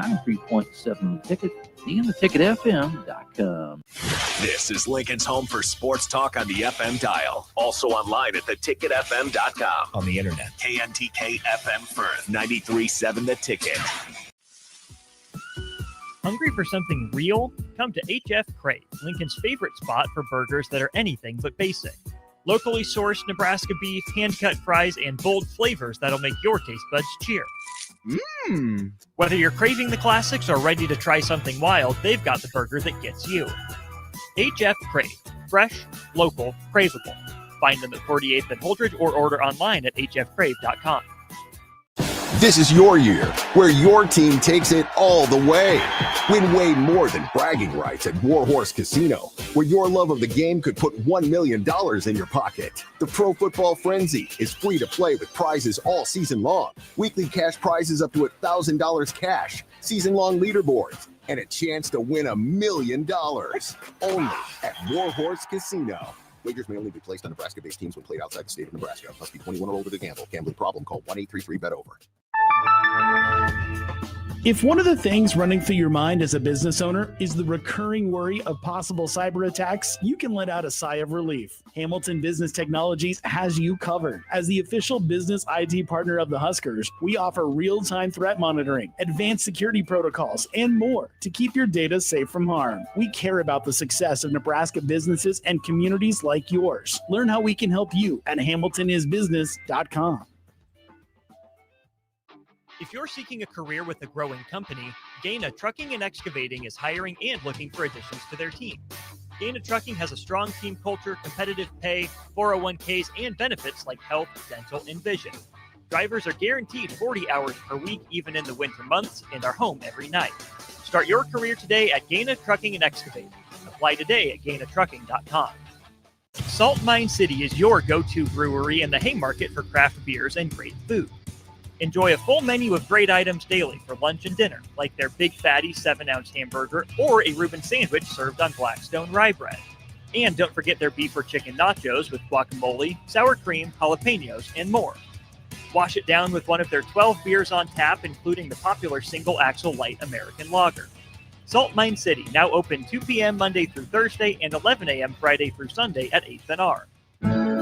93.7 The Ticket and theticketfm.com. This is Lincoln's home for sports talk on the FM dial. Also online at theticketfm.com. On the internet, KNTK FM Firth, 93.7 The Ticket. Hungry for something real? Come to HF Crave, Lincoln's favorite spot for burgers that are anything but basic. Locally sourced Nebraska beef, hand-cut fries, and bold flavors that'll make your taste buds cheer. Whether you're craving the classics or ready to try something wild, they've got the burger that gets you. HF Crave. Fresh, local, craveable. Find them at 48th and Holdridge or order online at hfcrave.com. This is your year, where your team takes it all the way. Win way more than bragging rights at Warhorse Casino, where your love of the game could put $1 million in your pocket. The Pro Football Frenzy is free to play with prizes all season long. Weekly cash prizes up to $1,000 cash, season-long leaderboards, and a chance to win $1 million. Only at Warhorse Casino. Wagers may only be placed on Nebraska-based teams when played outside the state of Nebraska. Must be 21 or older to gamble. Gambling problem? Call 1-833-BET-OVER. If one of the things running through your mind as a business owner is the recurring worry of possible cyber attacks, you can let out a sigh of relief. Hamilton Business Technologies has you covered. As the official business IT partner of the Huskers, we offer real-time threat monitoring, advanced security protocols, and more to keep your data safe from harm. We care about the success of Nebraska businesses and communities like yours. Learn how we can help you at hamiltonisbusiness.com. If you're seeking a career with a growing company, Gaina Trucking and Excavating is hiring and looking for additions to their team. Gaina Trucking has a strong team culture, competitive pay, 401ks, and benefits like health, dental, and vision. Drivers are guaranteed 40 hours per week, even in the winter months, and are home every night. Start your career today at Gaina Trucking and Excavating. Apply today at gainatrucking.com. Salt Mine City is your go-to brewery in the Haymarket for craft beers and great food. Enjoy a full menu of great items daily for lunch and dinner, like their Big Fatty 7-ounce hamburger or a Reuben sandwich served on Blackstone rye bread. And don't forget their beef or chicken nachos with guacamole, sour cream, jalapenos, and more. Wash it down with one of their 12 beers on tap, including the popular Single Axle Light American Lager. Salt Mine City, now open 2 p.m. Monday through Thursday and 11 a.m. Friday through Sunday at 8th and R.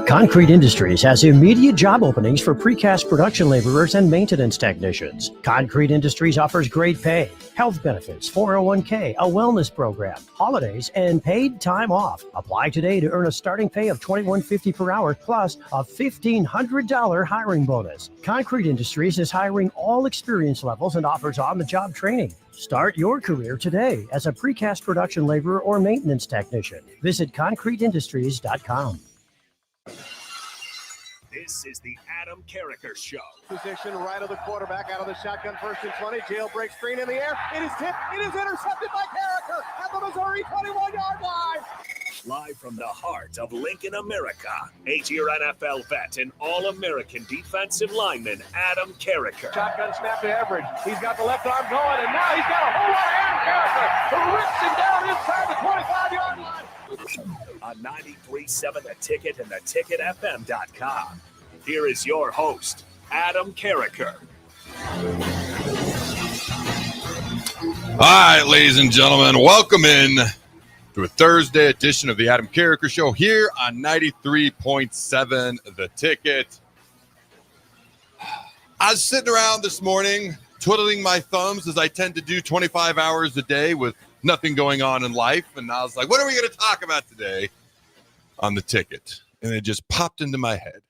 Concrete Industries has immediate job openings for precast production laborers and maintenance technicians. Concrete Industries offers great pay, health benefits, 401k, a wellness program, holidays, and paid time off. Apply today to earn a starting pay of $21.50 per hour plus a $1,500 hiring bonus. Concrete Industries is hiring all experience levels and offers on-the-job training. Start your career today as a precast production laborer or maintenance technician. Visit concreteindustries.com. This is the Adam Carriker Show. Position right of the quarterback, out of the shotgun, 1st and 20. Jailbreak screen in the air. It is tipped. It is intercepted by Carriker at the Missouri 21-yard line. Live from the heart of Lincoln, America, 8-year NFL vet and All-American defensive lineman Adam Carriker. Shotgun snap to Everett. He's got the left arm going, and now he's got a whole lot of Adam Carriker who rips him down inside the 25-yard line. On 93.7 The Ticket and theticketfm.com. Here is your host, Adam Carriker. All right, ladies and gentlemen, welcome in to a Thursday edition of the Adam Carriker Show here on 93.7 The Ticket. I was sitting around this morning twiddling my thumbs as I tend to do 25 hours a day with nothing going on in life. And I was like, what are we going to talk about today on The Ticket? And it just popped into my head.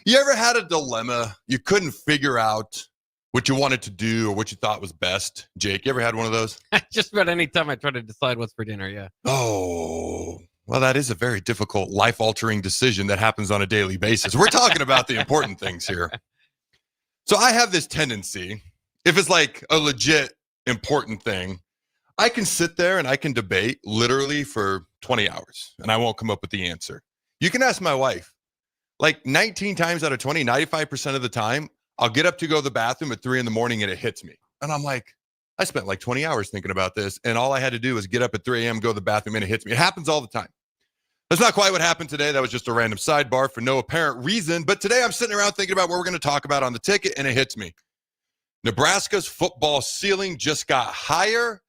You ever had a dilemma? You couldn't figure out what you wanted to do or what you thought was best? Jake, you ever had one of those? Just about any time I try to decide what's for dinner, yeah. Oh, well, that is a very difficult, life-altering decision that happens on a daily basis. We're talking about the important things here. So I have this tendency, if it's like a legit important thing, I can sit there and I can debate literally for 20 hours and I won't come up with the answer. You can ask my wife. Like 19 times out of 20, 95% of the time, I'll get up to go to the bathroom at 3 a.m. and it hits me. And I'm like, I spent like 20 hours thinking about this. And all I had to do was get up at 3 a.m., go to the bathroom, and it hits me. It happens all the time. That's not quite what happened today. That was just a random sidebar for no apparent reason. But today I'm sitting around thinking about what we're going to talk about on The Ticket, and it hits me. Nebraska's football ceiling just got higher,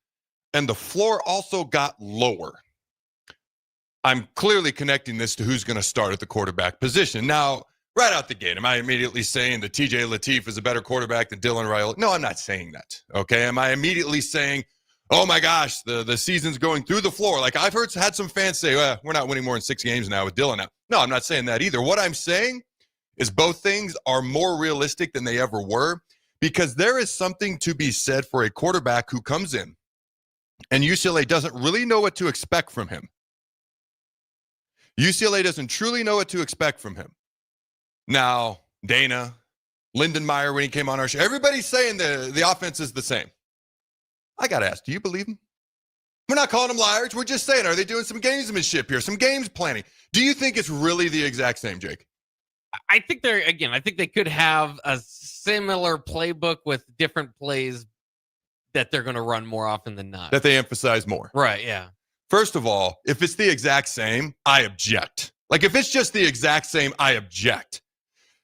and the floor also got lower. I'm clearly connecting this to who's going to start at the quarterback position. Now, right out the gate, am I immediately saying that TJ Lateef is a better quarterback than Dylan Raiola? No, I'm not saying that. Okay. Am I immediately saying, oh my gosh, the season's going through the floor? Like I've had some fans say, well, we're not winning more than 6 games now with Dylan now. No, I'm not saying that either. What I'm saying is both things are more realistic than they ever were, because there is something to be said for a quarterback who comes in and UCLA doesn't really know what to expect from him. UCLA doesn't truly know what to expect from him. Now, Dana, Lindenmeyer, when he came on our show, everybody's saying the offense is the same. I got to ask, do you believe him? We're not calling them liars. We're just saying, are they doing some gamesmanship here, some games planning? Do you think it's really the exact same, Jake? I think I think they could have a similar playbook with different plays that they're going to run more often than not. That they emphasize more. Right, yeah. First of all, if it's the exact same, I object. Like if it's just the exact same, I object.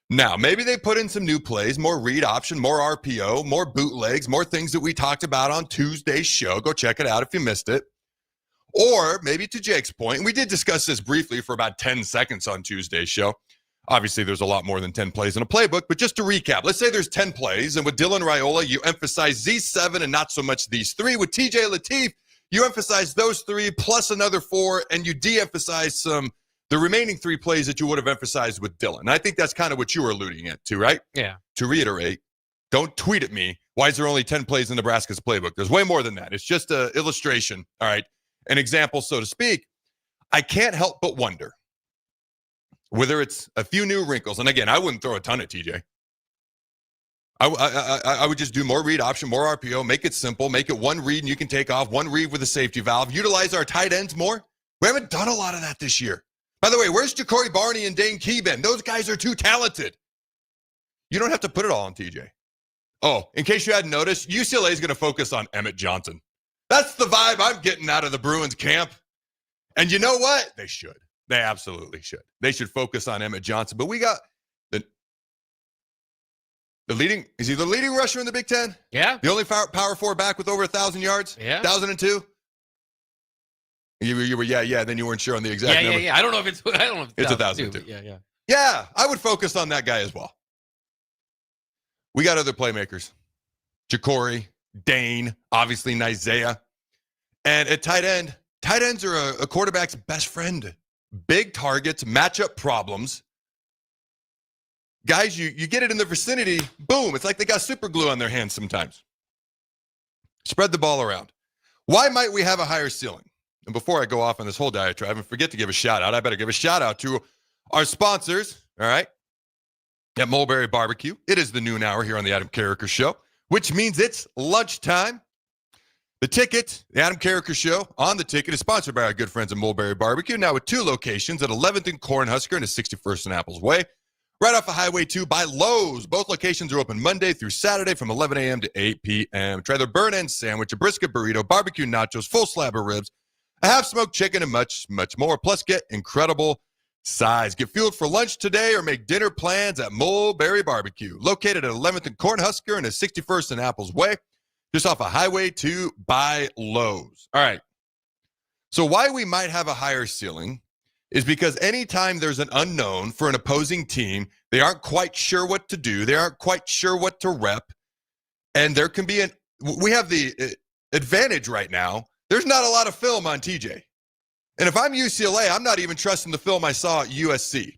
Now, maybe they put in some new plays, more read option, more RPO, more bootlegs, more things that we talked about on Tuesday's show. Go check it out if you missed it. Or maybe to Jake's point, and we did discuss this briefly for about 10 seconds on Tuesday's show. Obviously, there's a lot more than 10 plays in a playbook, but just to recap, let's say there's 10 plays, and with Dylan Raiola, you emphasize these 7 and not so much these 3. With TJ Lateef, you emphasize those 3 plus another 4, and you de-emphasize the remaining 3 plays that you would have emphasized with Dylan. And I think that's kind of what you were alluding to, right? Yeah. To reiterate, don't tweet at me, why is there only 10 plays in Nebraska's playbook? There's way more than that. It's just an illustration, all right, an example, so to speak. I can't help but wonder whether it's a few new wrinkles. And again, I wouldn't throw a ton at TJ. I would just do more read option, more RPO, make it simple, make it one read and you can take off, one read with a safety valve, utilize our tight ends more. We haven't done a lot of that this year. By the way, where's Ja'Cory Barney and Dane Keeben? Those guys are too talented. You don't have to put it all on TJ. Oh, in case you hadn't noticed, UCLA is going to focus on Emmett Johnson. That's the vibe I'm getting out of the Bruins camp. And you know what? They should. They absolutely should. They should focus on Emmett Johnson. But we got is he the leading rusher in the Big Ten? Yeah. The only power 4 back with over 1,000 yards? Yeah. 1,002? You were, yeah. Then you weren't sure on the exact number. Yeah. I don't know if it's 1,002. Yeah. Yeah, I would focus on that guy as well. We got other playmakers. Ja'Cory, Dane, obviously Isaiah. And at tight ends are a quarterback's best friend. Big targets, matchup problems. Guys, you get it in the vicinity, boom. It's like they got super glue on their hands sometimes. Spread the ball around. Why might we have a higher ceiling? And before I go off on this whole diatribe and forget to give a shout out, I better give a shout out to our sponsors, all right, at Mulberry Barbecue. It is the noon hour here on the Adam Carriker Show, which means it's lunchtime. The Ticket, the Adam Carriker Show on the Ticket, is sponsored by our good friends at Mulberry Barbecue, now with 2 locations at 11th and Cornhusker and 61st and Apples Way. Right off of Highway 2 by Lowe's. Both locations are open Monday through Saturday from 11 a.m. to 8 p.m. Try their burn-end sandwich, a brisket burrito, barbecue nachos, full slab of ribs, a half-smoked chicken, and much, much more. Plus, get incredible size. Get fueled for lunch today or make dinner plans at Mulberry Barbecue. Located at 11th and Cornhusker and 61st and Apples Way, just off of Highway 2 by Lowe's. All right. So why we might have a higher ceiling is because anytime there's an unknown for an opposing team, they aren't quite sure what to do. They aren't quite sure what to rep. And there can be we have the advantage right now. There's not a lot of film on TJ. And if I'm UCLA, I'm not even trusting the film I saw at USC.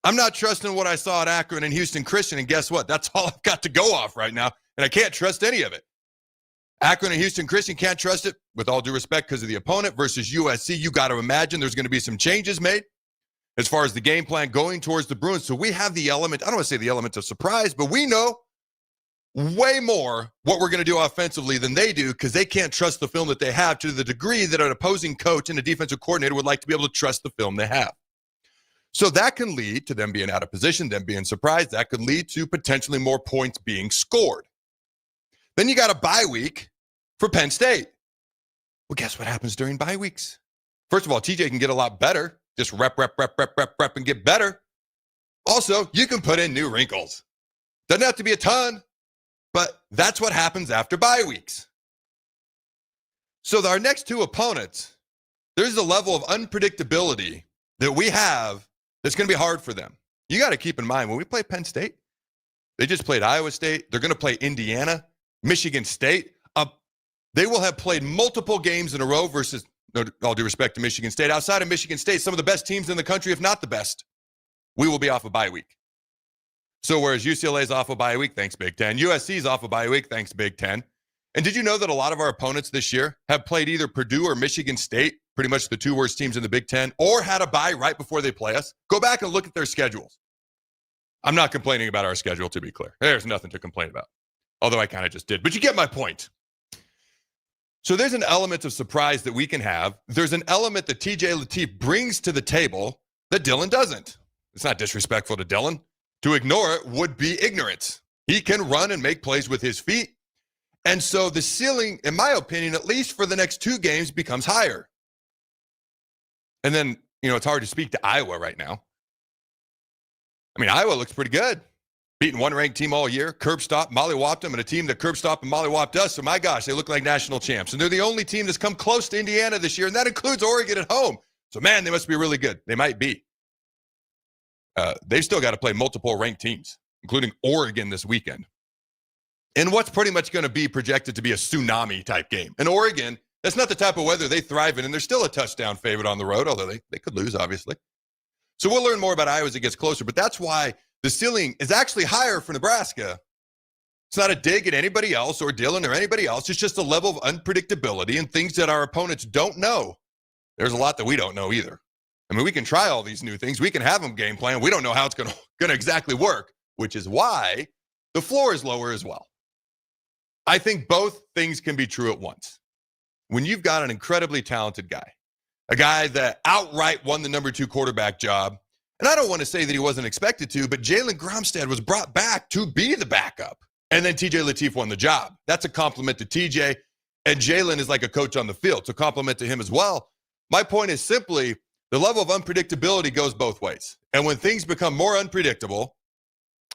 I'm not trusting what I saw at Akron and Houston Christian. And guess what? That's all I've got to go off right now. And I can't trust any of it. Akron and Houston Christian, can't trust it, with all due respect, because of the opponent. Versus USC, you got to imagine there's going to be some changes made as far as the game plan going towards the Bruins. So we have the element, I don't want to say the element of surprise, but we know way more what we're going to do offensively than they do, because they can't trust the film that they have to the degree that an opposing coach and a defensive coordinator would like to be able to trust the film they have. So that can lead to them being out of position, them being surprised. That could lead to potentially more points being scored. Then you got a bye week for Penn State. Well, guess what happens during bye weeks? First of all, TJ can get a lot better. Just rep, and get better. Also, you can put in new wrinkles. Doesn't have to be a ton. But that's what happens after bye weeks. So our next two opponents, there's a level of unpredictability that we have that's going to be hard for them. You got to keep in mind, when we play Penn State, they just played Iowa State. They're going to play Indiana, Michigan State. They will have played multiple games in a row versus, no, all due respect to Michigan State. Outside of Michigan State, some of the best teams in the country, if not the best, we will be off a bye week. So whereas UCLA is off a bye week, thanks Big Ten. USC is off a bye week, thanks Big Ten. And did you know that a lot of our opponents this year have played either Purdue or Michigan State, pretty much the two worst teams in the Big Ten, or had a bye right before they play us? Go back and look at their schedules. I'm not complaining about our schedule, to be clear. There's nothing to complain about, although I kind of just did. But you get my point. So there's an element of surprise that we can have. There's an element that TJ Lateef brings to the table that Dylan doesn't. It's not disrespectful to Dylan. To ignore it would be ignorance. He can run and make plays with his feet. And so the ceiling, in my opinion, at least for the next two games, becomes higher. And then, it's hard to speak to Iowa right now. I mean, Iowa looks pretty good. Beating one ranked team all year, curb stop, mollywopped them, and a team that curb stopped and mollywopped us. So my gosh, they look like national champs. And they're the only team that's come close to Indiana this year, and that includes Oregon at home. So man, they must be really good. They might be. They've still got to play multiple ranked teams, including Oregon this weekend. In what's pretty much going to be projected to be a tsunami type game. And Oregon, that's not the type of weather they thrive in, and they're still a touchdown favorite on the road, although they could lose, obviously. So we'll learn more about Iowa as it gets closer, but that's why the ceiling is actually higher for Nebraska. It's not a dig at anybody else or Dylan or anybody else. It's just a level of unpredictability and things that our opponents don't know. There's a lot that we don't know either. I mean, we can try all these new things. We can have them game plan. We don't know how it's going to exactly work, which is why the floor is lower as well. I think both things can be true at once. When you've got an incredibly talented guy, a guy that outright won the number 2 quarterback job, and I don't want to say that he wasn't expected to, but Jalen Gromstad was brought back to be the backup. And then TJ Lateef won the job. That's a compliment to TJ. And Jalen is like a coach on the field. It's a compliment to him as well. My point is simply the level of unpredictability goes both ways. And when things become more unpredictable,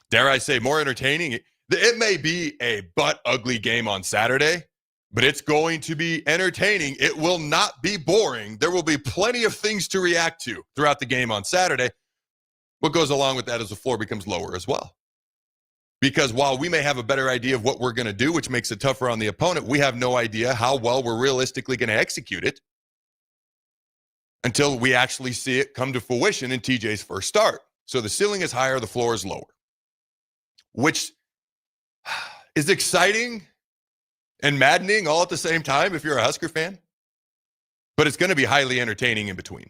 dare I say more entertaining, it may be a butt ugly game on Saturday, but it's going to be entertaining. It will not be boring. There will be plenty of things to react to throughout the game on Saturday. What goes along with that is the floor becomes lower as well. Because while we may have a better idea of what we're going to do, which makes it tougher on the opponent, we have no idea how well we're realistically going to execute it until we actually see it come to fruition in TJ's first start. So the ceiling is higher, the floor is lower, which is exciting and maddening all at the same time if you're a Husker fan. But it's going to be highly entertaining in between.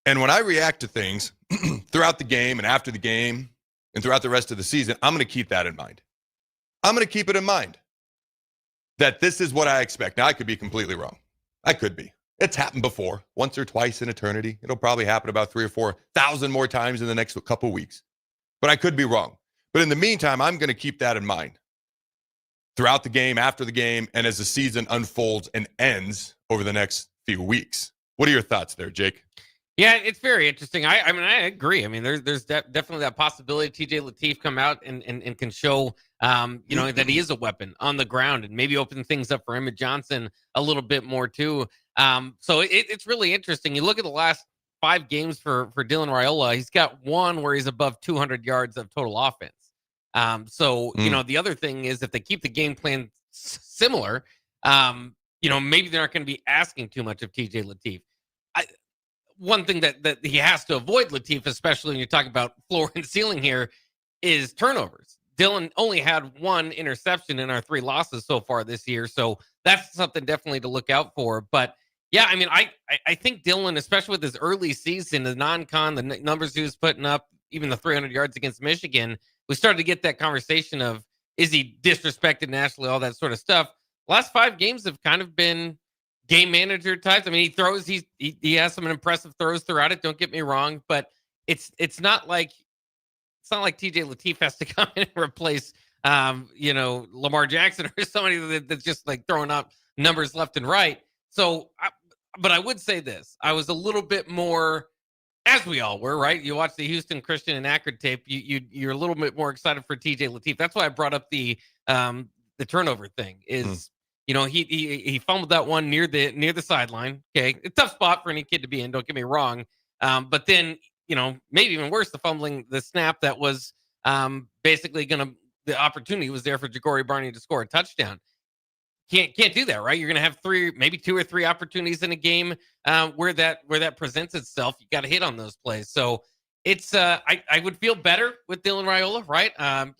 And when I react to things throughout the game and after the game and throughout the rest of the season, I'm going to keep that in mind. I'm going to keep it in mind that this is what I expect. Now, I could be completely wrong. I could be. It's happened before, once or twice in eternity. It'll probably happen about 3,000 or 4,000 more times in the next couple weeks. But I could be wrong. But in the meantime, I'm going to keep that in mind throughout the game, after the game, and as the season unfolds and ends over the next few weeks. What are your thoughts there, Jake? Yeah, it's very interesting. I mean, I agree. I mean, there's definitely that possibility TJ Lateef come out and can show, that he is a weapon on the ground and maybe open things up for Emmett Johnson a little bit more too. So it's really interesting. You look at the last 5 games for Dylan Raiola. He's got one where he's above 200 yards of total offense. The other thing is if they keep the game plan similar, maybe they're not going to be asking too much of TJ Lateef. One thing that he has to avoid, Lateef, especially when you're talking about floor and ceiling here, is turnovers. Dylan only had 1 interception in our 3 losses so far this year, so that's something definitely to look out for. But yeah, I mean, I think Dylan, especially with his early season, the non-con, the numbers he was putting up, even the 300 yards against Michigan, we started to get that conversation of, is he disrespected nationally, all that sort of stuff. Last 5 games have kind of been game manager types. I mean, he throws, he has some impressive throws throughout it. Don't get me wrong, but it's not like TJ Lateef has to come in and replace, Lamar Jackson or somebody that's just like throwing up numbers left and right. So, but I would say this, I was a little bit more, as we all were, right? You watch the Houston Christian and Akron tape, you're a little bit more excited for TJ Lateef. That's why I brought up the the turnover thing is, he fumbled that one near the sideline. Okay, a tough spot for any kid to be in. Don't get me wrong. But then, maybe even worse, the snap that was basically the opportunity was there for Ja'Cory Barney to score a touchdown. Can't do that, right? You're gonna have maybe 2 or 3 opportunities in a game where that presents itself. You got to hit on those plays. So it's I would feel better with Dylan Raiola, right? A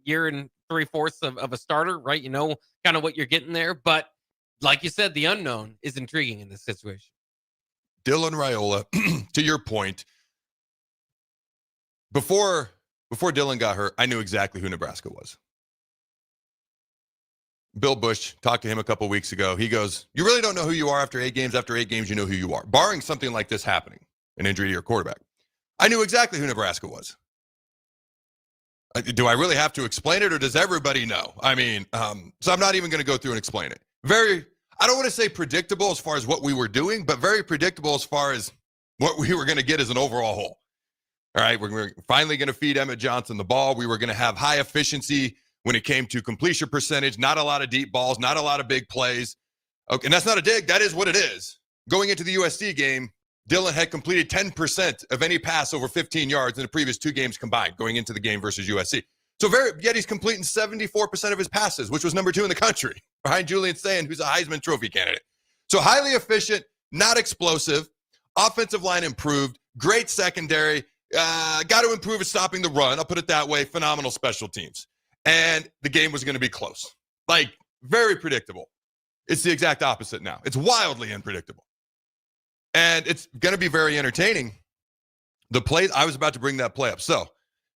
year and 3/4 of a starter, right? Kind of what you're getting there. But like you said, the unknown is intriguing in this situation. Dylan Raiola, to your point, before Dylan got hurt, I knew exactly who Nebraska was. Bill Bush, talked to him a couple weeks ago. He goes, you really don't know who you are after 8 games. After 8 games, you know who you are. Barring something like this happening, an injury to your quarterback. I knew exactly who Nebraska was. Do I really have to explain it, or does everybody know? I mean, so I'm not even going to go through and explain it. I don't want to say predictable as far as what we were doing, but very predictable as far as what we were going to get as an overall whole. All right, we're finally going to feed Emmett Johnson the ball. We were going to have high efficiency when it came to completion percentage, not a lot of deep balls, not a lot of big plays. Okay, and that's not a dig. That is what it is. Going into the USC game, Dylan had completed 10% of any pass over 15 yards in the previous 2 games combined going into the game versus USC. So yet he's completing 74% of his passes, which was number 2 in the country, behind Julian Sand, who's a Heisman Trophy candidate. So highly efficient, not explosive, offensive line improved, great secondary, got to improve at stopping the run. I'll put it that way. Phenomenal special teams. And the game was going to be close. Like, very predictable. It's the exact opposite now. It's wildly unpredictable. And it's going to be very entertaining. The play, I was about to bring that play up. So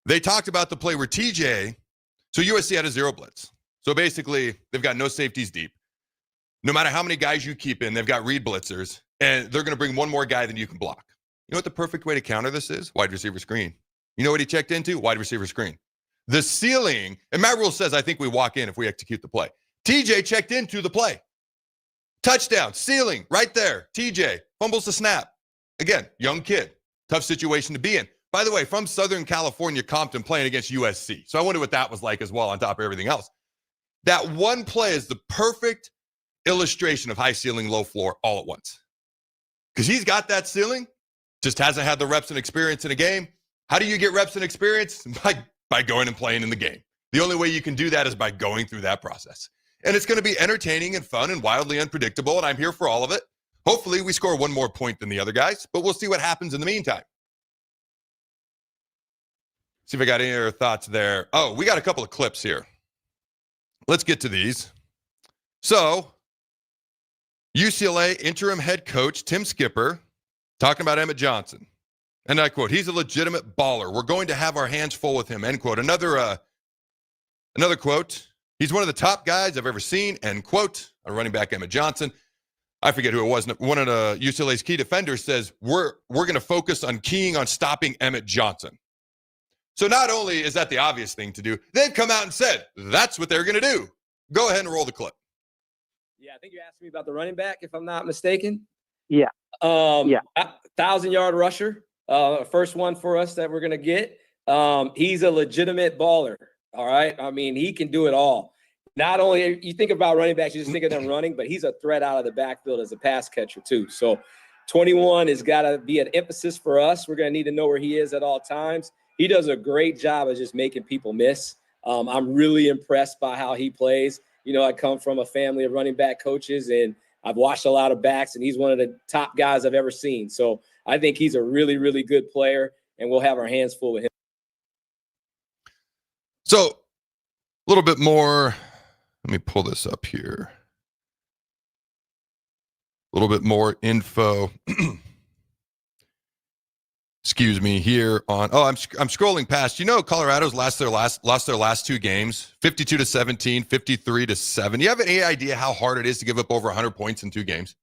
they talked about the play where so USC had a 0 blitz. So basically, they've got no safeties deep. No matter how many guys you keep in, they've got read blitzers, and they're going to bring one more guy than you can block. You know what the perfect way to counter this is? Wide receiver screen. You know what he checked into? Wide receiver screen. The ceiling, and Matt Rule says, I think we walk in if we execute the play. TJ checked into the play. Touchdown, ceiling, right there. TJ fumbles the snap. Again, young kid, tough situation to be in. By the way, from Southern California, Compton, playing against USC. So I wonder what that was like as well on top of everything else. That one play is the perfect illustration of high ceiling, low floor all at once. Because he's got that ceiling, just hasn't had the reps and experience in a game. How do you get reps and experience? By going and playing in the game. The only way you can do that is by going through that process. And it's going to be entertaining and fun and wildly unpredictable, and I'm here for all of it. Hopefully we score 1 more point than the other guys, but we'll see what happens in the meantime. See if I got any other thoughts there. Oh, we got a couple of clips here. Let's get to these. So, UCLA interim head coach Tim Skipper talking about Emmett Johnson. And I quote, he's a legitimate baller. We're going to have our hands full with him, end quote. Another quote, he's one of the top guys I've ever seen, end quote. A running back, Emmett Johnson. I forget who it was. One of the UCLA's key defenders says, we're going to focus on keying on stopping Emmett Johnson. So not only is that the obvious thing to do, they've come out and said that's what they're going to do. Go ahead and roll the clip. Yeah, I think you asked me about the running back, if I'm not mistaken. Yeah. 1,000-yard rusher. First one for us that we're going to get. He's a legitimate baller. All right. I mean, he can do it all. Not only you think about running backs, you just think of them running, but he's a threat out of the backfield as a pass catcher too. So 21 has got to be an emphasis for us. We're going to need to know where he is at all times. He does a great job of just making people miss. I'm really impressed by how he plays. You know, I come from a family of running back coaches, and I've watched a lot of backs, and he's one of the top guys I've ever seen. So I think he's a really, really good player, and we'll have our hands full with him. So a little bit more. Let me pull this up here. A little bit more info. Excuse me here on. Oh, I'm scrolling past. You know, Colorado's lost their last 2 games, 52-17, 53-7. You have any idea how hard it is to give up over 100 points in 2 games?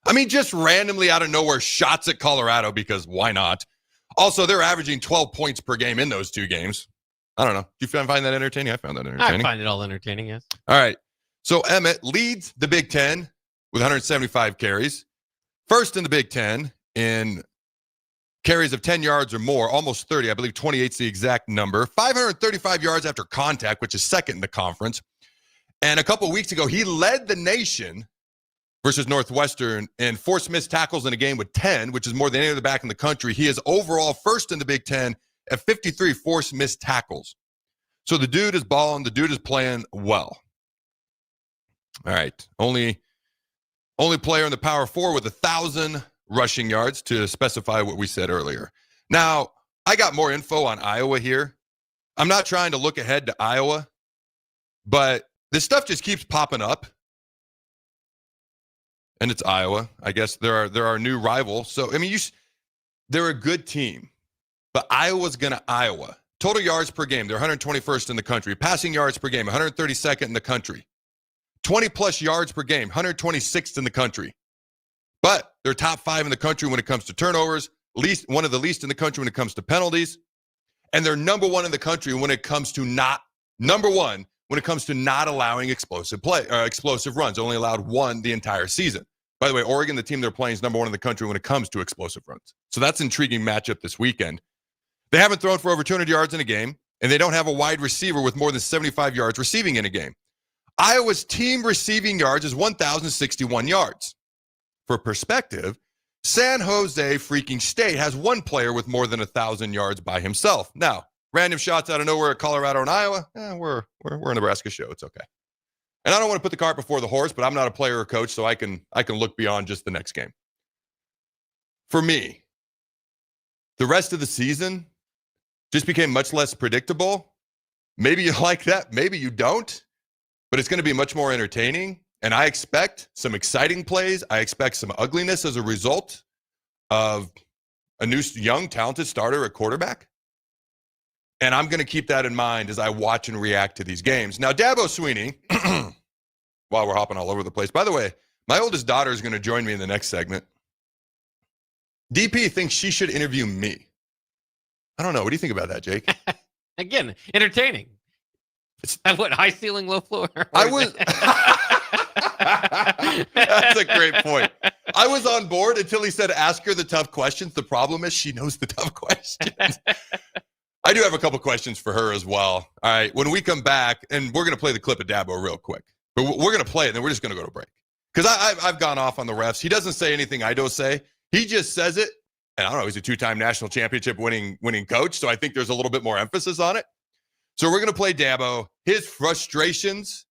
I mean, just randomly out of nowhere, shots at Colorado because why not? Also, they're averaging 12 points per game in those 2 games. I don't know. Do you find that entertaining? I found that entertaining. I find it all entertaining, yes. All right. So Emmett leads the Big Ten with 175 carries. First in the Big Ten in carries of 10 yards or more, almost 30. I believe 28 is the exact number. 535 yards after contact, which is second in the conference. And a couple weeks ago, he led the nation versus Northwestern in forced missed tackles in a game with 10, which is more than any other back in the country. He is overall first in the Big Ten at 53 forced missed tackles. So the dude is balling. The dude is playing well. All right. Only player in the Power Four with 1,000 rushing yards, to specify what we said earlier. Now, I got more info on Iowa here. I'm not trying to look ahead to Iowa, but this stuff just keeps popping up. And it's Iowa. I guess there are new rivals. So, I mean, they're a good team, but Iowa's going to Iowa. Total yards per game, they're 121st in the country. Passing yards per game, 132nd in the country. 20-plus yards per game, 126th in the country. But they're top 5 in the country when it comes to turnovers, one of the least in the country when it comes to penalties. And they're number 1 in the country when it comes to not allowing explosive runs. Only allowed 1 the entire season. By the way, Oregon, the team they're playing, is number 1 in the country when it comes to explosive runs. So that's an intriguing matchup this weekend. They haven't thrown for over 200 yards in a game, and they don't have a wide receiver with more than 75 yards receiving in a game. Iowa's team receiving yards is 1,061 yards. For perspective, San Jose freaking State has 1 player with more than 1,000 yards by himself. Now, random shots out of nowhere at Colorado and Iowa, we're a Nebraska show. It's okay. And I don't want to put the cart before the horse, but I'm not a player or coach, so I can look beyond just the next game. For me, the rest of the season just became much less predictable. Maybe you like that, maybe you don't, but it's going to be much more entertaining. And I expect some exciting plays. I expect some ugliness as a result of a new, young, talented starter at quarterback. And I'm going to keep that in mind as I watch and react to these games. Now, Dabo Swinney, while we're hopping all over the place. By the way, my oldest daughter is going to join me in the next segment. DP thinks she should interview me. I don't know. What do you think about that, Jake? Again, entertaining. It's what, high ceiling, low floor? I was. That's a great point. I was on board until he said, ask her the tough questions. The problem is she knows the tough questions. I do have a couple questions for her as well. All right. When we come back, and we're going to play the clip of Dabo real quick, but we're going to play it, and then we're just going to go to break. Because I've gone off on the refs. He doesn't say anything I don't say. He just says it. And I don't know, he's a 2-time national championship winning coach, so I think there's a little bit more emphasis on it. So we're going to play Dabo, his frustrations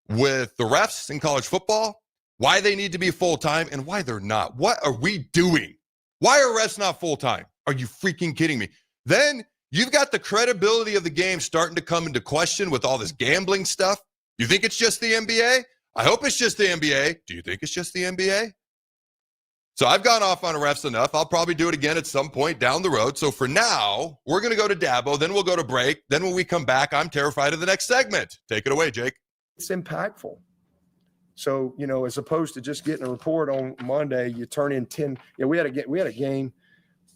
with the refs in college football, why they need to be full-time, and why they're not. What are we doing? Why are refs not full-time? Are you freaking kidding me? Then you've got the credibility of the game starting to come into question with all this gambling stuff. You think it's just the NBA? I hope it's just the NBA. Do you think it's just the NBA? So I've gone off on refs enough. I'll probably do it again at some point down the road. So for now, we're going to go to Dabo. Then we'll go to break. Then when we come back, I'm terrified of the next segment. Take it away, Jake. It's impactful. So, as opposed to just getting a report on Monday, you turn in 10. Yeah, we had a game.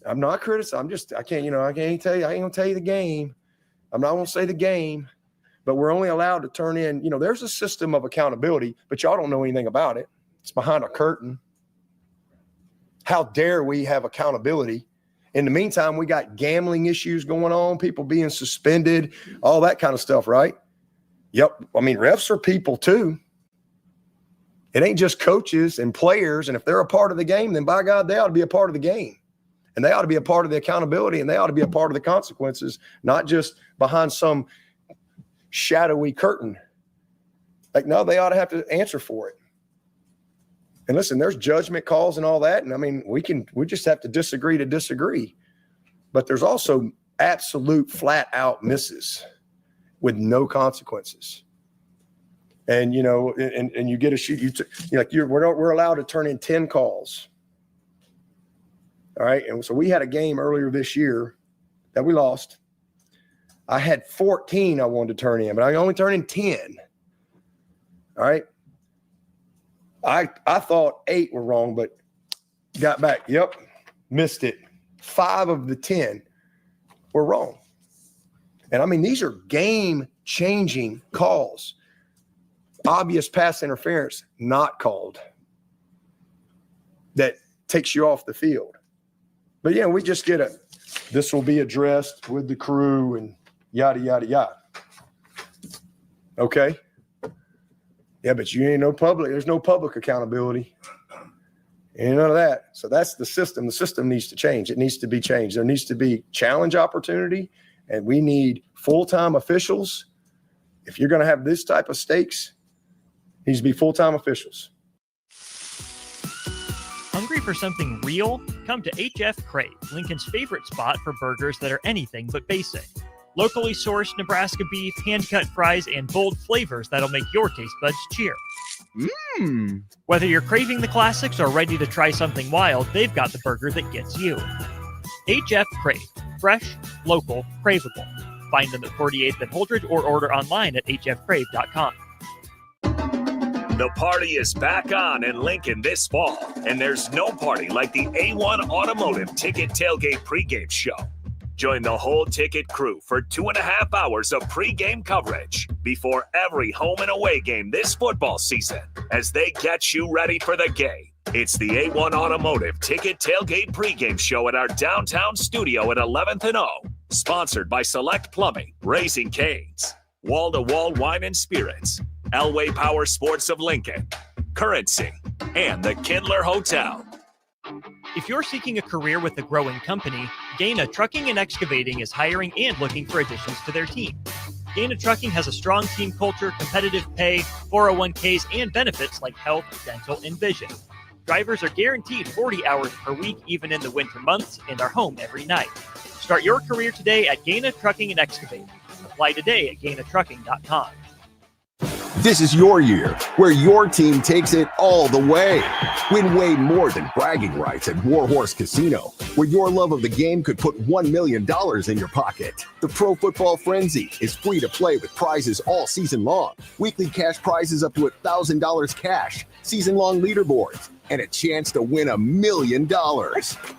I'm not criticizing. I ain't going to tell you the game. I'm not going to say the game, but we're only allowed to turn in, there's a system of accountability, but y'all don't know anything about it. It's behind a curtain. How dare we have accountability? In the meantime, we got gambling issues going on, people being suspended, all that kind of stuff, right? Yep. I mean, refs are people too. It ain't just coaches and players. And if they're a part of the game, then by God, they ought to be a part of the game. And they ought to be a part of the accountability, and they ought to be a part of the consequences, not just behind some shadowy curtain. Like, no, they ought to have to answer for it. And listen, there's judgment calls and all that. And I mean, we just have to disagree to disagree. But there's also absolute flat out misses with no consequences. And, and you get a shoot, we're allowed to turn in 10 calls. All right. And so we had a game earlier this year that we lost. I had 14 I wanted to turn in, but I only turned in 10. All right. I thought 8 were wrong, but got back. Yep. Missed it. 5 of the 10 were wrong. And I mean, these are game-changing calls. Obvious pass interference, not called. That takes you off the field. But yeah, we just get this will be addressed with the crew and yada, yada, yada. Okay. Yeah, but you ain't no public. There's no public accountability. Ain't none of that. So that's the system. The system needs to change. It needs to be changed. There needs to be challenge opportunity, and we need full-time officials. If you're going to have this type of stakes, it needs to be full-time officials. Hungry for something real? Come to HF Crave, Lincoln's favorite spot for burgers that are anything but basic. Locally sourced Nebraska beef, hand-cut fries, and bold flavors that'll make your taste buds cheer. Whether you're craving the classics or ready to try something wild, they've got the burger that gets you. HF Crave. Fresh, local, craveable. Find them at 48th and Holdridge or order online at hfcrave.com. The party is back on in Lincoln this fall, and there's no party like the A1 Automotive Ticket Tailgate pregame show. Join the whole ticket crew for 2.5 hours of pregame coverage before every home and away game this football season as they get you ready for the game. It's the A1 Automotive Ticket Tailgate pregame show at our downtown studio at 11th and O. Sponsored by Select Plumbing, Raising Cane's, Wall to Wall Wine and Spirits, Elway Power Sports of Lincoln, Currency, and the Kindler Hotel. If you're seeking a career with a growing company, Gaina Trucking and Excavating is hiring and looking for additions to their team. Gaina Trucking has a strong team culture, competitive pay, 401ks, and benefits like health, dental, and vision. Drivers are guaranteed 40 hours per week, even in the winter months, and are home every night. Start your career today at Gaina Trucking and Excavating. Apply today at GainaTrucking.com. This is your year, where your team takes it all the way. Win way more than bragging rights at Warhorse Casino, where your love of the game could put $1 million in your pocket. The Pro Football Frenzy is free to play with prizes all season long. Weekly cash prizes up to $1,000 cash, season-long leaderboards, and a chance to win $1 million.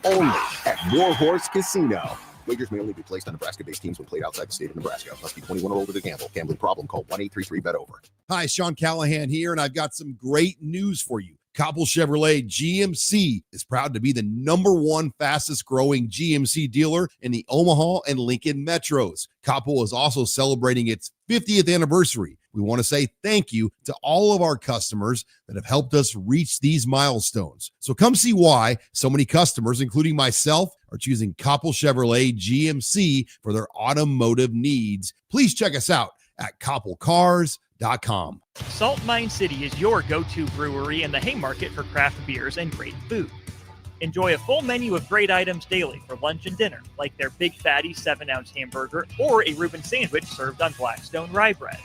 Only at Warhorse Casino. Wagers may only be placed on Nebraska-based teams when played outside the state of Nebraska. Must be 21 or older to gamble. Gambling problem? Call 1-833-BET-OVER. Hi, Sean Callahan here, and I've got some great news for you. Koppel Chevrolet GMC is proud to be the #1 fastest growing GMC dealer in the Omaha and Lincoln metros. Koppel is also celebrating its 50th anniversary. We want to say thank you to all of our customers that have helped us reach these milestones. So come see why so many customers, including myself, are choosing Koppel Chevrolet GMC for their automotive needs. Please check us out at koppelcars.com. Salt Mine City is your go-to brewery in the Haymarket for craft beers and great food. Enjoy a full menu of great items daily for lunch and dinner, like their Big Fatty 7-ounce hamburger or a Reuben sandwich served on Blackstone rye bread.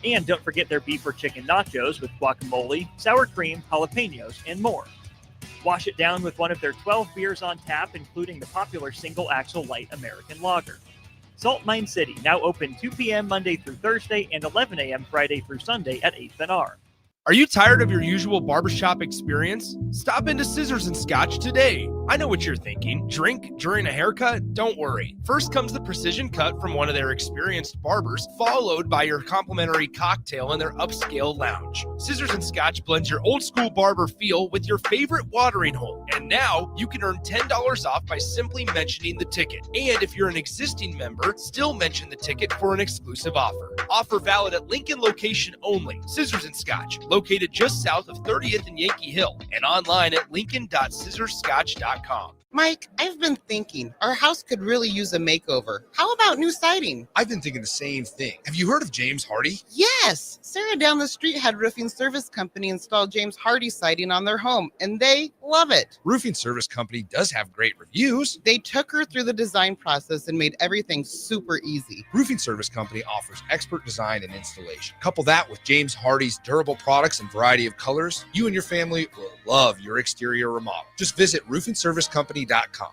And don't forget their beef or chicken nachos with guacamole, sour cream, jalapenos, and more. Wash it down with one of their 12 beers on tap, including the popular Single Axle Light American Lager. Salt Mine City, now open 2 p.m. Monday through Thursday and 11 a.m. Friday through Sunday at 8th and R. Are you tired of your usual barbershop experience? Stop into Scissors and Scotch today. I know what you're thinking. Drink during a haircut? Don't worry. First comes the precision cut from one of their experienced barbers, followed by your complimentary cocktail in their upscale lounge. Scissors and Scotch blends your old school barber feel with your favorite watering hole. And now you can earn $10 off by simply mentioning the ticket. And if you're an existing member, still mention the ticket for an exclusive offer. Offer valid at Lincoln location only. Scissors and Scotch, located just south of 30th and Yankee Hill, and online at lincoln.scissorscotch.com. Mike, I've been thinking our house could really use a makeover. How about new siding? I've been thinking the same thing. Have you heard of James Hardy? Yes. Sarah down the street had Roofing Service Company install James Hardy siding on their home, and they love it. Roofing Service Company does have great reviews. They took her through the design process and made everything super easy. Roofing Service Company offers expert design and installation. Couple that with James Hardy's durable products and variety of colors, you and your family will love your exterior remodel. Just visit roofingservicecompany.com.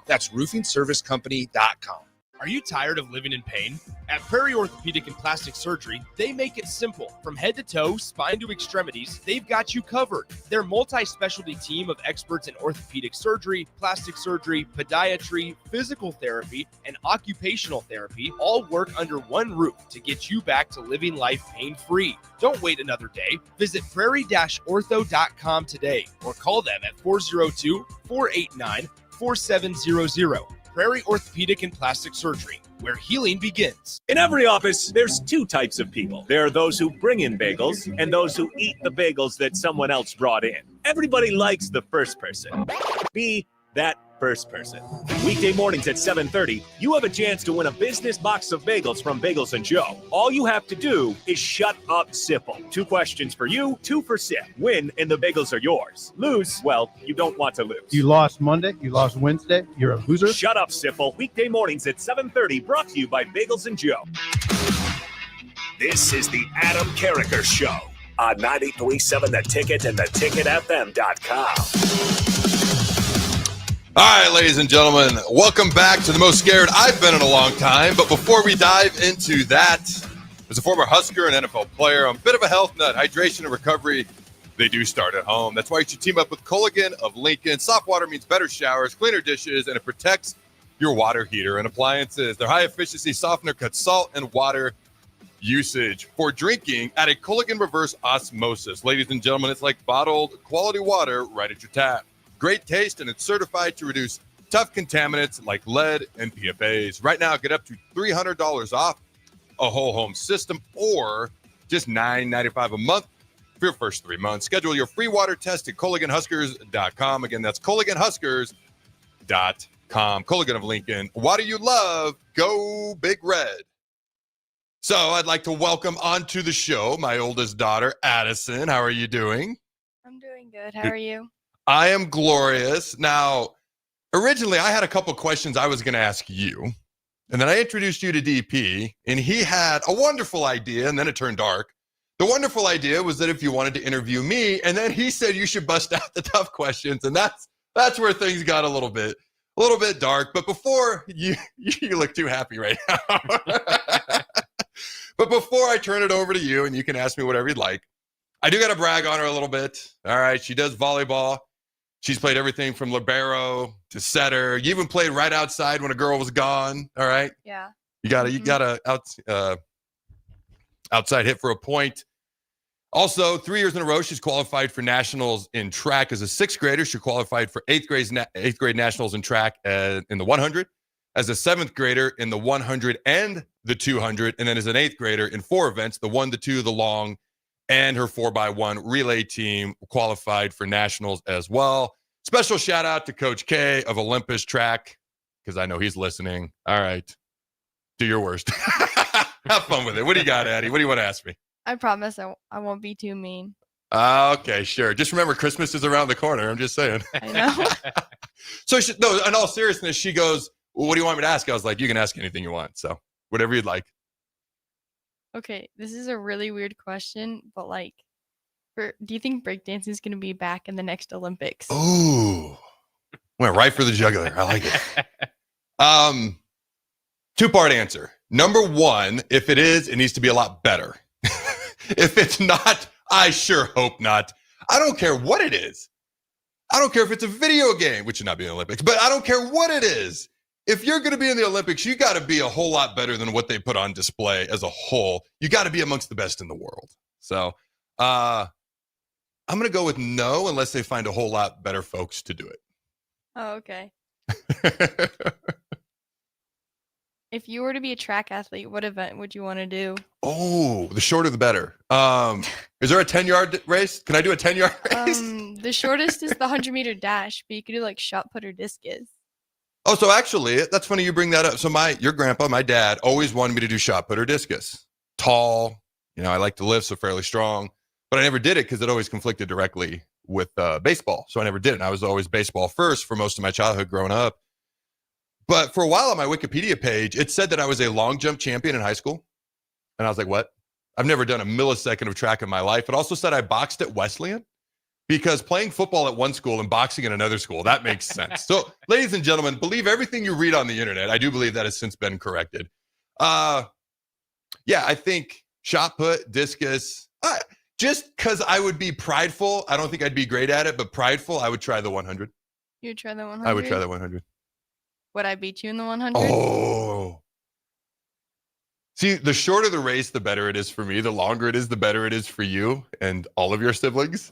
That's roofingservicecompany.com. Are you tired of living in pain? At Prairie Orthopedic and Plastic Surgery, they make it simple. From head to toe, spine to extremities, they've got you covered. Their multi-specialty team of experts in orthopedic surgery, plastic surgery, podiatry, physical therapy, and occupational therapy all work under one roof to get you back to living life pain-free. Don't wait another day. Visit prairie-ortho.com today or call them at 402-489-5600. 4700. Prairie Orthopedic and Plastic Surgery, where healing begins. In every office, there's two types of people. There are those who bring in bagels and those who eat the bagels that someone else brought in. Everybody likes the first person. Be that first person. Weekday mornings at 7:30, you have a chance to win a business box of bagels from Bagels and Joe. All you have to do is shut up, Sipple. 2 questions for you, 2 for Sip. Win, and the bagels are yours. Lose, well, you don't want to lose. You lost Monday, you lost Wednesday, you're a loser. Shut up, Sipple. Weekday mornings at 7:30, brought to you by Bagels and Joe. This is the Adam Carriker Show on 93.7 The Ticket and theticketfm.com. All right, ladies and gentlemen, welcome back to the most scared I've been in a long time. But before we dive into that, as a former Husker and NFL player, I'm a bit of a health nut. Hydration and recovery, they do start at home. That's why you should team up with Culligan of Lincoln. Soft water means better showers, cleaner dishes, and it protects your water heater and appliances. Their high-efficiency softener cuts salt and water usage. For drinking, add a Culligan reverse osmosis. Ladies and gentlemen, it's like bottled quality water right at your tap. Great taste, and it's certified to reduce tough contaminants like lead and PFAs. Right now, get up to $300 off a whole home system or just $9.95 a month for your first 3 months. Schedule your free water test at CulliganHuskers.com. Again, that's CulliganHuskers.com. Culligan of Lincoln. Water you love, go Big Red. So I'd like to welcome onto the show my oldest daughter, Addison. How are you doing? I'm doing good. How are you? I am glorious. Now, originally, I had a couple questions I was going to ask you, and then I introduced you to DP, and he had a wonderful idea, and then it turned dark. The wonderful idea was that if you wanted to interview me, and then he said you should bust out the tough questions, and that's where things got a little bit dark. But before you look too happy right now. But before I turn it over to you, and you can ask me whatever you'd like, I do got to brag on her a little bit. All right, she does volleyball. She's played everything from libero to setter. You even played right outside when a girl was gone. All right. Yeah. You got a outside hit for a point. Also, 3 years in a row, she's qualified for nationals in track. As a 6th grader, she qualified for 8th grade nationals in track in the 100. As a 7th grader in the 100 and the 200, and then as an 8th grader in 4 events, the 1, the 2, the long, and her 4x1 relay team qualified for nationals as well. Special shout out to Coach K of Olympus Track, because I know he's listening. All right. Do your worst. Have fun with it. What do you got, Addie? What do you want to ask me? I promise I won't be too mean. Okay, sure. Just remember, Christmas is around the corner. I'm just saying. I know. So, no, in all seriousness, she goes, well, what do you want me to ask? I was like, you can ask anything you want. So whatever you'd like. Okay, this is a really weird question, but do you think breakdancing is going to be back in the next Olympics? Ooh, went right for the jugular. I like it. 2-part answer. Number 1, if it is, it needs to be a lot better. If it's not, I sure hope not. I don't care what it is. I don't care if it's a video game, which should not be in the Olympics, but I don't care what it is. If you're going to be in the Olympics, you got to be a whole lot better than what they put on display as a whole. You got to be amongst the best in the world. So I'm going to go with no, unless they find a whole lot better folks to do it. Oh, okay. If you were to be a track athlete, what event would you want to do? Oh, the shorter the better. Is there a 10-yard race? Can I do a 10-yard race? The shortest is the 100-meter dash, but you could do shot put or discus. Oh, so actually, that's funny you bring that up. So your grandpa, my dad, always wanted me to do shot put or discus. Tall, I like to lift, so fairly strong. But I never did it because it always conflicted directly with baseball. So I never did it. And I was always baseball first for most of my childhood growing up. But for a while on my Wikipedia page, it said that I was a long jump champion in high school. And I was like, what? I've never done a millisecond of track in my life. It also said I boxed at Wesleyan. Because playing football at one school and boxing at another school, that makes sense. So, ladies and gentlemen, believe everything you read on the internet. I do believe that has since been corrected. Yeah, I think shot put, discus, just because I would be prideful. I don't think I'd be great at it, but prideful, I would try the 100. You'd try the 100? I would try the 100. Would I beat you in the 100? Oh. See, the shorter the race, the better it is for me. The longer it is, the better it is for you and all of your siblings.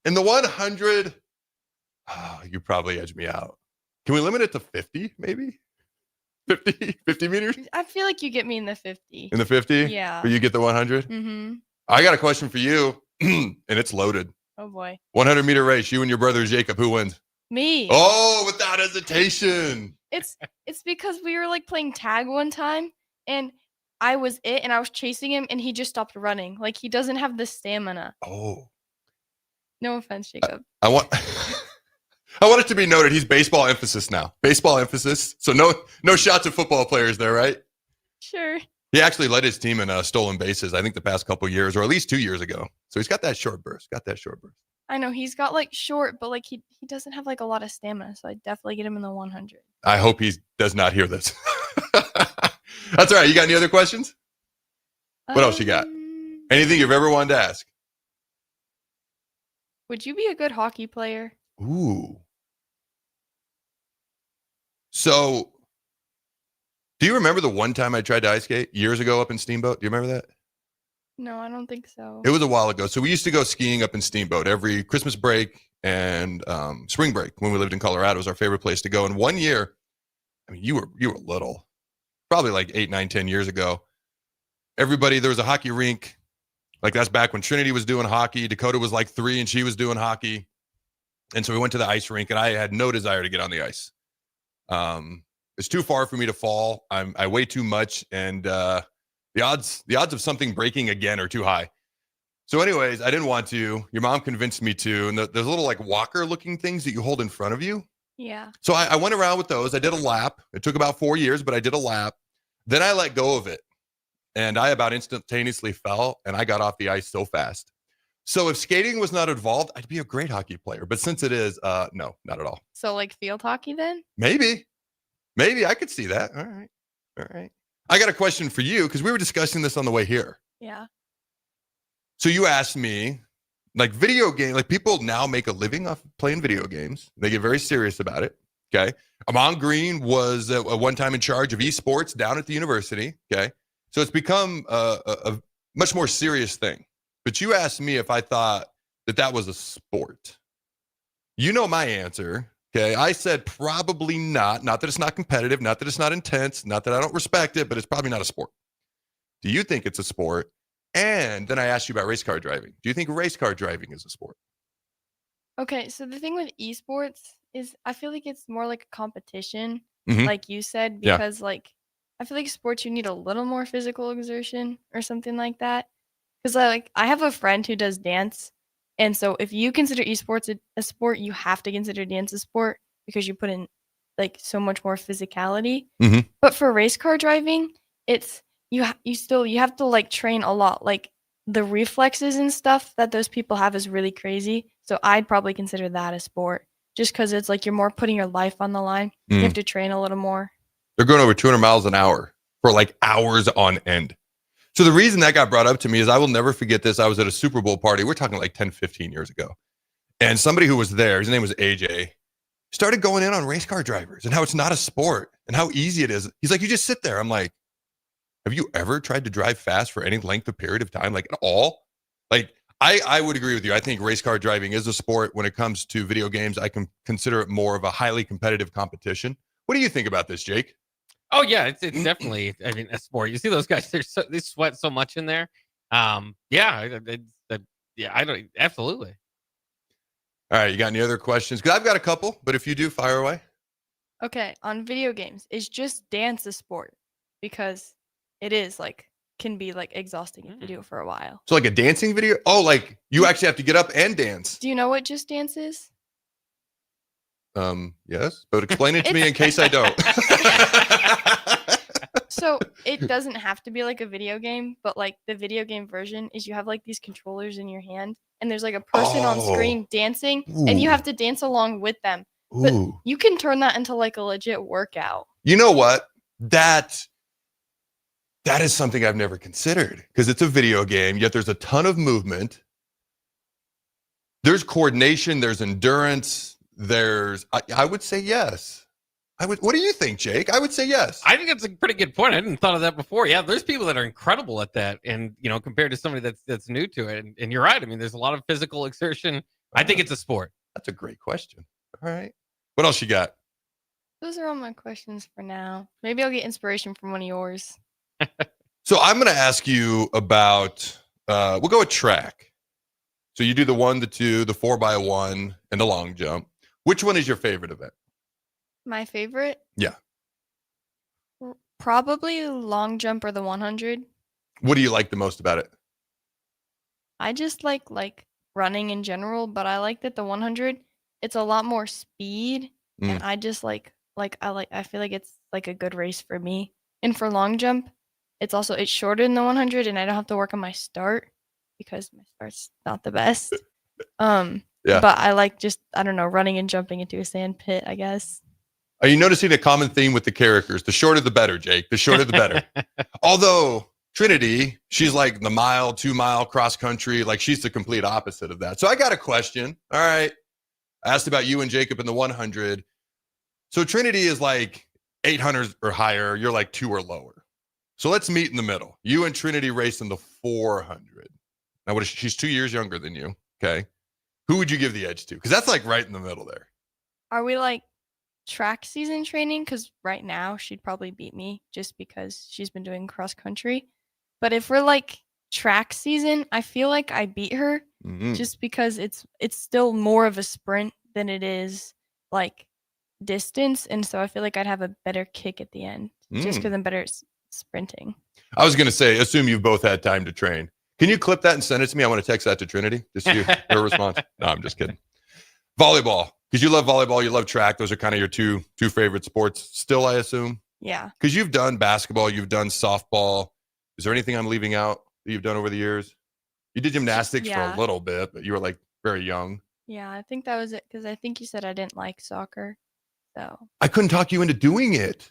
In the 100, you probably edge me out. Can we limit it to 50, maybe? 50 meters? I feel like you get me in the 50. In the 50? Yeah. Or you get the 100? Mm-hmm. I got a question for you, and it's loaded. Oh, boy. 100-meter race, you and your brother Jacob, who wins? Me. Oh, without hesitation. It's because we were like playing tag one time, and I was and I was chasing him, and he just stopped running. Like, he doesn't have the stamina. Oh. No offense, Jacob. I want it to be noted, he's baseball emphasis now. Baseball emphasis. So no shots at football players there, right? Sure. He actually led his team in stolen bases, I think, the past couple years, or at least 2 years ago. So he's got that short burst. I know he's got like short, but like he doesn't have like a lot of stamina, so I definitely get him in the 100. I hope he does not hear this. That's all right. You got any other questions? What else you got? Anything you've ever wanted to ask? Would you be a good hockey player? Ooh. So, do you remember the one time I tried to ice skate years ago up in Steamboat? Do you remember that? No, I don't think so. It was a while ago. So we used to go skiing up in Steamboat every Christmas break and spring break when we lived in Colorado. It was our favorite place to go. And one year, I mean, you were little, probably like 8, 9, 10 years ago. Everybody, there was a hockey rink. Like that's back when Trinity was doing hockey. Dakota was like 3 and she was doing hockey. And so we went to the ice rink and I had no desire to get on the ice. It's too far for me to fall. I weigh too much. And the odds of something breaking again are too high. So anyways, I didn't want to. Your mom convinced me to. And there's little like walker looking things that you hold in front of you. Yeah. So I went around with those. I did a lap. It took about 4 years, but I did a lap. Then I let go of it. And I about instantaneously fell, and I got off the ice so fast. So if skating was not involved, I'd be a great hockey player. But since it is, no, not at all. So like field hockey then? Maybe I could see that. All right. I got a question for you because we were discussing this on the way here. Yeah. So you asked me, like video game, like people now make a living off playing video games. They get very serious about it. Okay. Amon Green was at one time in charge of esports down at the university. Okay. So it's become a much more serious thing. But you asked me if I thought that was a sport. You know my answer. Okay. I said probably not. Not that it's not competitive, not that it's not intense, not that I don't respect it, but it's probably not a sport. Do you think it's a sport? And then I asked you about race car driving. Do you think race car driving is a sport? Okay, so the thing with esports is I feel like it's more like a competition, Mhm. like you said, Yeah. because like I feel like sports you need a little more physical exertion or something like that. Because I have a friend who does dance, and so if you consider esports a sport, you have to consider dance a sport because you put in like so much more physicality. Mhm. But for race car driving, it's you have to like train a lot. Like the reflexes and stuff that those people have is really crazy. So I'd probably consider that a sport just because it's like you're more putting your life on the line. You have to train a little more. They're going over 200 miles an hour for like hours on end. So the reason that got brought up to me is I will never forget this. I was at a Super Bowl party. We're talking like 10, 15 years ago. And somebody who was there, his name was AJ, started going in on race car drivers and how it's not a sport and how easy it is. He's like, you just sit there. I'm like, have you ever tried to drive fast for any length of period of time? Like at all? Like I would agree with you. I think race car driving is a sport. When it comes to video games, I can consider it more of a highly competitive competition. What do you think about this, Jake? Oh yeah, it's definitely. I mean, a sport. You see those guys? They sweat so much in there. Yeah, I don't. Absolutely. All right, you got any other questions? Because I've got a couple, but if you do, fire away. Okay, on video games, is just dance a sport? Because it is like can be like exhausting if you do it for a while. So like a dancing video? Oh, like you actually have to get up and dance. Do you know what just dance is? Yes, but explain it to me in case I don't. So it doesn't have to be like a video game, but like the video game version is you have like these controllers in your hand and there's like a person on screen dancing and you have to dance along with them. But you can turn that into like a legit workout. You know what? That is something I've never considered because it's a video game, yet there's a ton of movement. There's coordination, there's endurance, I would say yes. What do you think, Jake? I would say yes. I think that's a pretty good point. I hadn't thought of that before. Yeah, there's people that are incredible at that, and compared to somebody that's new to it, and you're right. I mean, there's a lot of physical exertion. I think it's a sport. That's a great question. All right, what else you got? Those are all my questions for now. Maybe I'll get inspiration from one of yours. So I'm going to ask you about, we'll go with track. So you do the 1, the 2, the 4x1, and the long jump. Which one is your favorite event? My favorite? Yeah. Probably long jump or the 100. What do you like the most about it? I just like running in general, but I like that the 100, it's a lot more speed, and I just I feel like it's like a good race for me. And for long jump, it's shorter than the 100, and I don't have to work on my start because my start's not the best. Yeah. But I like just, I don't know, running and jumping into a sand pit, I guess. Are you noticing a common theme with the Carrikers? The shorter the better, Jake. The shorter the better. Although Trinity, she's like the 2-mile cross country. Like she's the complete opposite of that. So I got a question. All right. I asked about you and Jacob in the 100. So Trinity is like 800 or higher. You're like 2 or lower. So let's meet in the middle. You and Trinity race in the 400. Now, she's 2 years younger than you. Okay. Who would you give the edge to? Because that's like right in the middle there. Are we like track season training? Because right now she'd probably beat me just because she's been doing cross country. But if we're like track season, I feel like I beat her just because it's still more of a sprint than it is like distance. And so I feel like I'd have a better kick at the end just because I'm better at sprinting. I was going to say, assume you've both had time to train. Can you clip that and send it to me? I want to text that to Trinity. Just her response. No, I'm just kidding. Volleyball. Because you love volleyball, you love track. Those are kind of your two favorite sports still, I assume. Yeah. Because you've done basketball, you've done softball. Is there anything I'm leaving out that you've done over the years? You did gymnastics for a little bit, but you were like very young. Yeah, I think that was it. Because I think you said I didn't like soccer. So I couldn't talk you into doing it.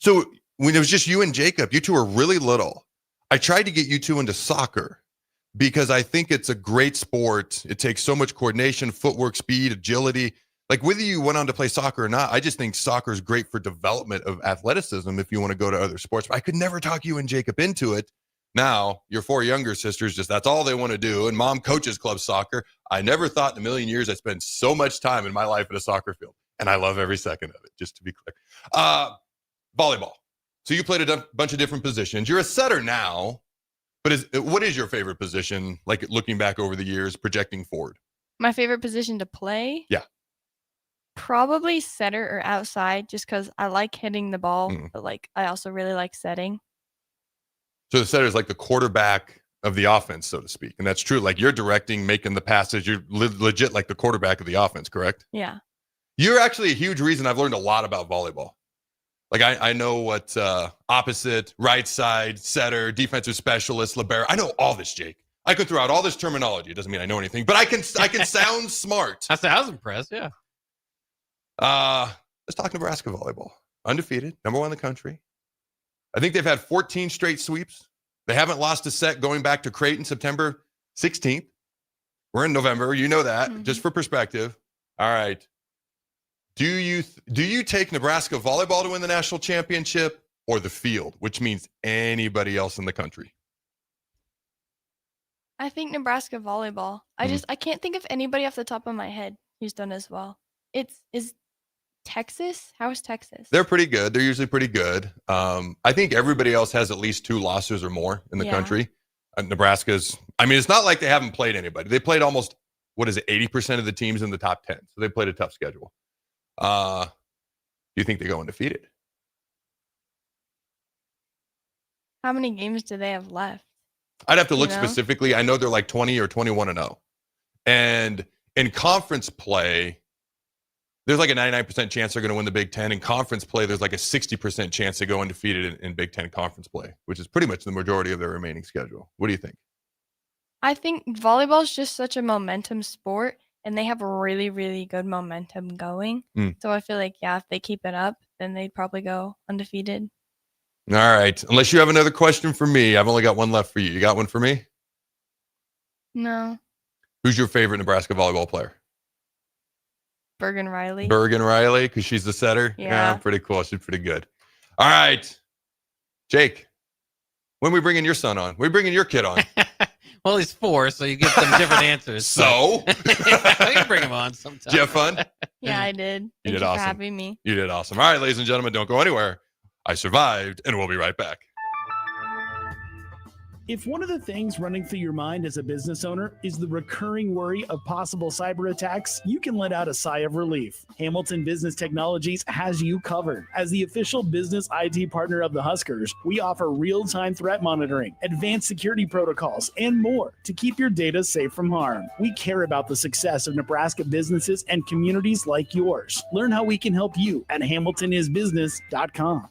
So when it was just you and Jacob, you two were really little. I tried to get you two into soccer because I think it's a great sport. It takes so much coordination, footwork, speed, agility. Like whether you went on to play soccer or not, I just think soccer is great for development of athleticism if you want to go to other sports. But I could never talk you and Jacob into it. Now, your 4 younger sisters, that's all they want to do. And mom coaches club soccer. I never thought in a million years I'd spend so much time in my life at a soccer field. And I love every second of it, just to be clear. Volleyball. So you played a bunch of different positions. You're a setter now. But what is your favorite position, like looking back over the years, projecting forward? my favorite position to play? Yeah. Probably setter or outside, just because I like hitting the ball, but like I also really like setting. So the setter is like the quarterback of the offense, so to speak. And that's true. Like you're directing, making the passes. You're legit like the quarterback of the offense, correct? Yeah. You're actually a huge reason I've learned a lot about volleyball. Like I know what opposite, right side, setter, defensive specialist, libero. I know all this, Jake. I could throw out all this terminology. It doesn't mean I know anything, but I can sound smart. I was impressed, yeah. Let's talk Nebraska volleyball. Undefeated, number 1 in the country. I think they've had 14 straight sweeps. They haven't lost a set going back to Creighton September 16th. We're in November. You know that, just for perspective. All right. Do you take Nebraska volleyball to win the national championship or the field, which means anybody else in the country? I think Nebraska volleyball. I can't think of anybody off the top of my head who's done as well. Is Texas? How is Texas? They're pretty good. They're usually pretty good. I think everybody else has at least 2 losses or more in the country. Nebraska's, I mean, it's not like they haven't played anybody. They played almost, 80% of the teams in the top 10. So they played a tough schedule. Do you think they go undefeated? How many games do they have left? I'd have to look specifically. I know they're like 20 or 21-0. And in conference play, there's like a 99% chance they're going to win the Big Ten. In conference play, there's like a 60% chance they go undefeated in Big Ten conference play, which is pretty much the majority of their remaining schedule. What do you think? I think volleyball is just such a momentum sport, and they have really, really good momentum going. So I feel like, if they keep it up, then they'd probably go undefeated. All right. Unless you have another question for me, I've only got one left for you. You got one for me? No. Who's your favorite Nebraska volleyball player? Bergen Riley. Bergen Riley, because she's the setter? Yeah. Pretty cool. She's pretty good. All right. Jake, when are we bringing your son on? When are we bringing your kid on? Well, he's 4, so you get some different answers. So? I can bring him on sometime. Did you have fun? Yeah, I did. You Thank did you awesome. for having me. You did awesome. All right, ladies and gentlemen, don't go anywhere. I survived, and we'll be right back. If one of the things running through your mind as a business owner is the recurring worry of possible cyber attacks, you can let out a sigh of relief. Hamilton Business Technologies has you covered. As the official business IT partner of the Huskers, we offer real-time threat monitoring, advanced security protocols, and more to keep your data safe from harm. We care about the success of Nebraska businesses and communities like yours. Learn how we can help you at hamiltonisbusiness.com.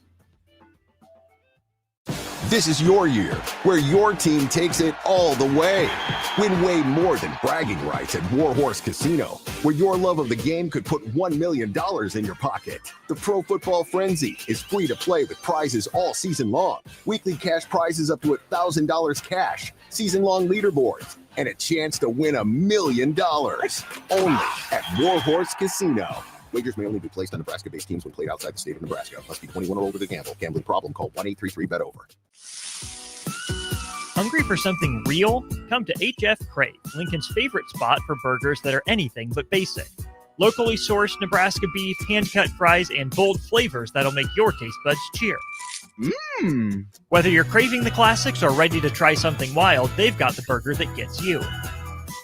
This is your year, where your team takes it all the way. Win way more than bragging rights at Warhorse Casino, where your love of the game could put $1 million in your pocket. The Pro Football Frenzy is free to play with prizes all season long. Weekly cash prizes up to $1,000 cash, season-long leaderboards, and a chance to win $1 million. Only at Warhorse Casino. Wagers may only be placed on Nebraska-based teams when played outside the state of Nebraska. Must be 21 or older to gamble. Gambling problem? Call 1-833-BET-OVER. Hungry for something real? Come to HF Crave, Lincoln's favorite spot for burgers that are anything but basic. Locally sourced Nebraska beef, hand-cut fries, and bold flavors that'll make your taste buds cheer. Mmm. Whether you're craving the classics or ready to try something wild, they've got the burger that gets you.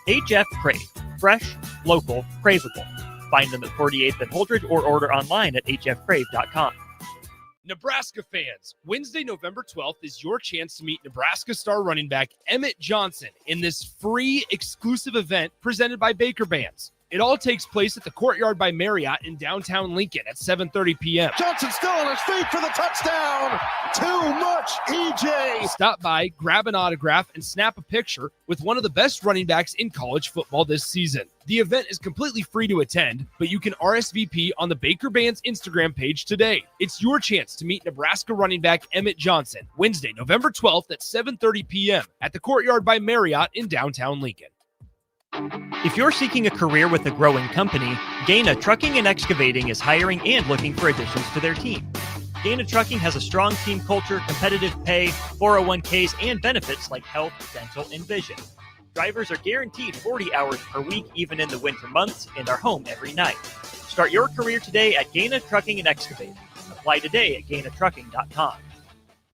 HF Crave. Fresh, local, craveable. Find them at 48th and Holdridge or order online at hfcrave.com. Nebraska fans, Wednesday, November 12th is your chance to meet Nebraska star running back Emmett Johnson in this free exclusive event presented by Baker Bands. It all takes place at the Courtyard by Marriott in downtown Lincoln at 7:30 p.m. Johnson still on his feet for the touchdown. Too much, EJ. Stop by, grab an autograph, and snap a picture with one of the best running backs in college football this season. The event is completely free to attend, but you can RSVP on the Baker Band's Instagram page today. It's your chance to meet Nebraska running back Emmett Johnson, Wednesday, November 12th at 7:30 p.m. at the Courtyard by Marriott in downtown Lincoln. If you're seeking a career with a growing company, Gaina Trucking and Excavating is hiring and looking for additions to their team. Gaina Trucking has a strong team culture, competitive pay, 401ks, and benefits like health, dental, and vision. Drivers are guaranteed 40 hours per week, even in the winter months, and are home every night. Start your career today at Gaina Trucking and Excavating. Apply today at gainatrucking.com.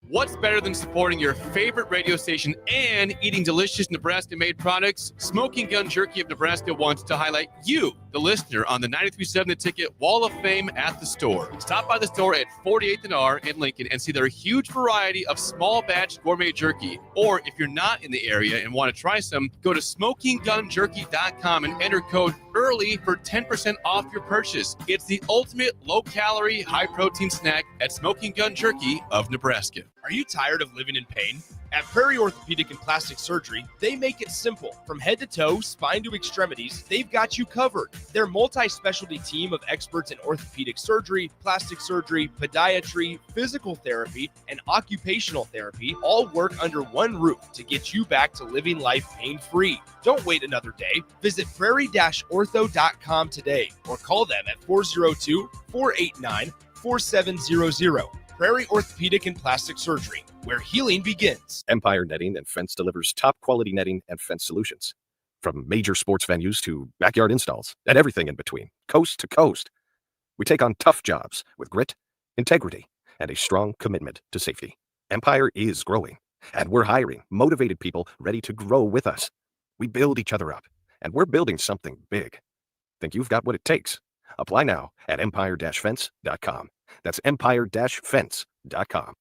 What's better than supporting your favorite radio station and eating delicious Nebraska-made products? Smoking Gun Jerky of Nebraska wants to highlight you, the listener, on the 93.7 The Ticket Wall of Fame at the store. Stop by the store at 48th and R in Lincoln and see their huge variety of small batch gourmet jerky. Or if you're not in the area and want to try some, go to smokinggunjerky.com and enter code EARLY for 10% off your purchase. It's the ultimate low-calorie, high-protein snack at Smoking Gun Jerky of Nebraska. Are you tired of living in pain? At Prairie Orthopedic and Plastic Surgery, they make it simple. From head to toe, spine to extremities, they've got you covered. Their multi-specialty team of experts in orthopedic surgery, plastic surgery, podiatry, physical therapy, and occupational therapy all work under one roof to get you back to living life pain-free. Don't wait another day. Visit prairie-ortho.com today or call them at 402-489-4700. Prairie Orthopedic and Plastic Surgery, where healing begins. Empire Netting and Fence delivers top quality netting and fence solutions. From major sports venues to backyard installs and everything in between, coast to coast. We take on tough jobs with grit, integrity, and a strong commitment to safety. Empire is growing, and we're hiring motivated people ready to grow with us. We build each other up, and we're building something big. Think you've got what it takes? Apply now at empire-fence.com. That's empire-fence.com.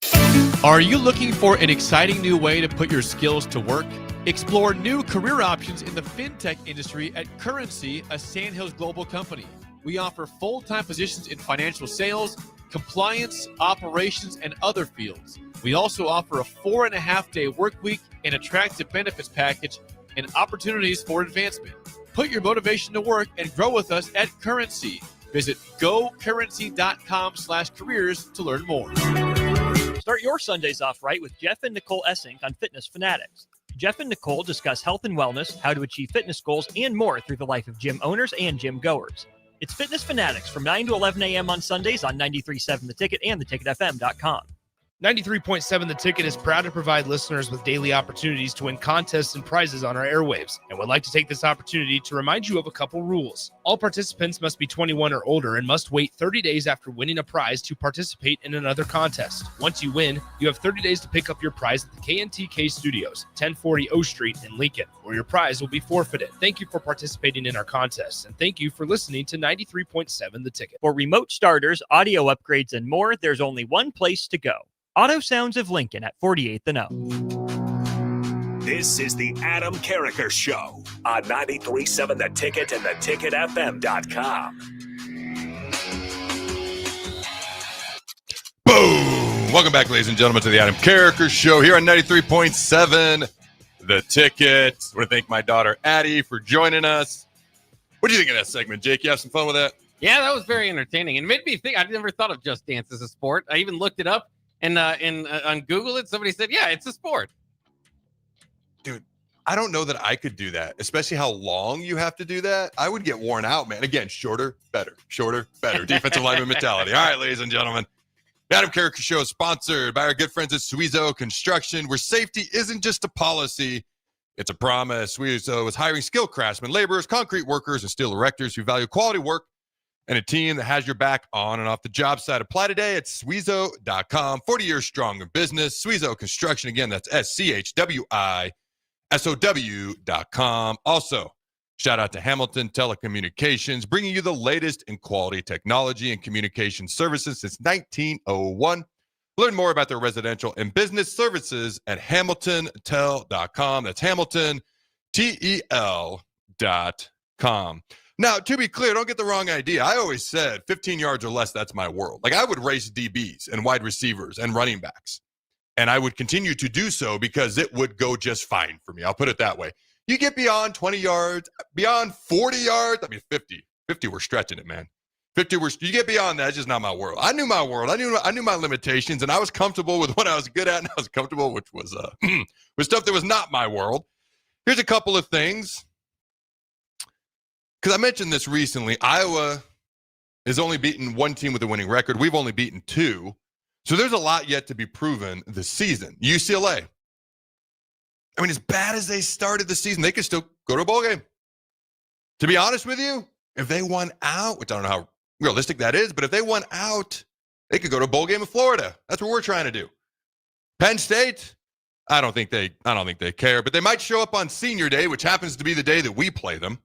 Are you looking for an exciting new way to put your skills to work? Explore new career options in the fintech industry at Currency, a Sandhills global company. We offer full-time positions in financial sales, compliance, operations, and other fields. We also offer a 4.5-day work week, an attractive benefits package, and opportunities for advancement. Put your motivation to work and grow with us at Currency. Visit gocurrency.com/careers to learn more. Start your Sundays off right with Jeff and Nicole Essink on Fitness Fanatics. Jeff and Nicole discuss health and wellness, how to achieve fitness goals, and more through the life of gym owners and gym goers. It's Fitness Fanatics from 9 to 11 a.m. on Sundays on 93.7 The Ticket and theticketfm.com. 93.7 The Ticket is proud to provide listeners with daily opportunities to win contests and prizes on our airwaves, and would like to take this opportunity to remind you of a couple rules. All participants must be 21 or older and must wait 30 days after winning a prize to participate in another contest. Once you win, you have 30 days to pick up your prize at the KNTK Studios, 1040 O Street in Lincoln, or your prize will be forfeited. Thank you for participating in our contests, and thank you for listening to 93.7 The Ticket. For remote starters, audio upgrades, and more, there's only one place to go. Auto Sounds of Lincoln at 48th and O. This is the Adam Carriker Show on 93.7 The Ticket and theticketfm.com. Boom! Welcome back, ladies and gentlemen, to the Adam Carriker Show here on 93.7 The Ticket. I want to thank my daughter, Addie, for joining us. What do you think of that segment, Jake? You have some fun with that? Yeah, that was very entertaining. And it made me think, I'd never thought of Just Dance as a sport. I even looked it up. And on Google it, somebody said, yeah, it's a sport. Dude, I don't know that I could do that, especially how long you have to do that. I would get worn out, man. Again, shorter, better. Shorter, better. Defensive lineman mentality. All right, ladies and gentlemen. The Adam Carriker Show is sponsored by our good friends at Suizo Construction, where safety isn't just a policy, it's a promise. Suizo is hiring skilled craftsmen, laborers, concrete workers, and steel erectors who value quality work and a team that has your back on and off the job site. Apply today at Suizo.com. 40 years strong in business. Suizo Construction. Again, that's SCHWISOW.com. Also, shout out to Hamilton Telecommunications, bringing you the latest in quality technology and communication services since 1901. Learn more about their residential and business services at HamiltonTel.com. That's HamiltonTEL.com. Now, to be clear, don't get the wrong idea. I always said 15 yards or less, that's my world. Like, I would race DBs and wide receivers and running backs, and I would continue to do so because it would go just fine for me. I'll put it that way. You get beyond 20 yards, beyond 40 yards, I mean, 50. 50, we're stretching it, man. 50, you get beyond that, it's just not my world. I knew my world. I knew my limitations, and I was comfortable with what I was good at, and I was comfortable, which was with stuff that was not my world. Here's a couple of things. Because I mentioned this recently, Iowa has only beaten one team with a winning record. We've only beaten two. So there's a lot yet to be proven this season. UCLA. I mean, as bad as they started the season, they could still go to a bowl game. To be honest with you, if they won out, which I don't know how realistic that is, but if they won out, they could go to a bowl game in Florida. That's what we're trying to do. Penn State, I don't think they care, but they might show up on Senior Day, which happens to be the day that we play them.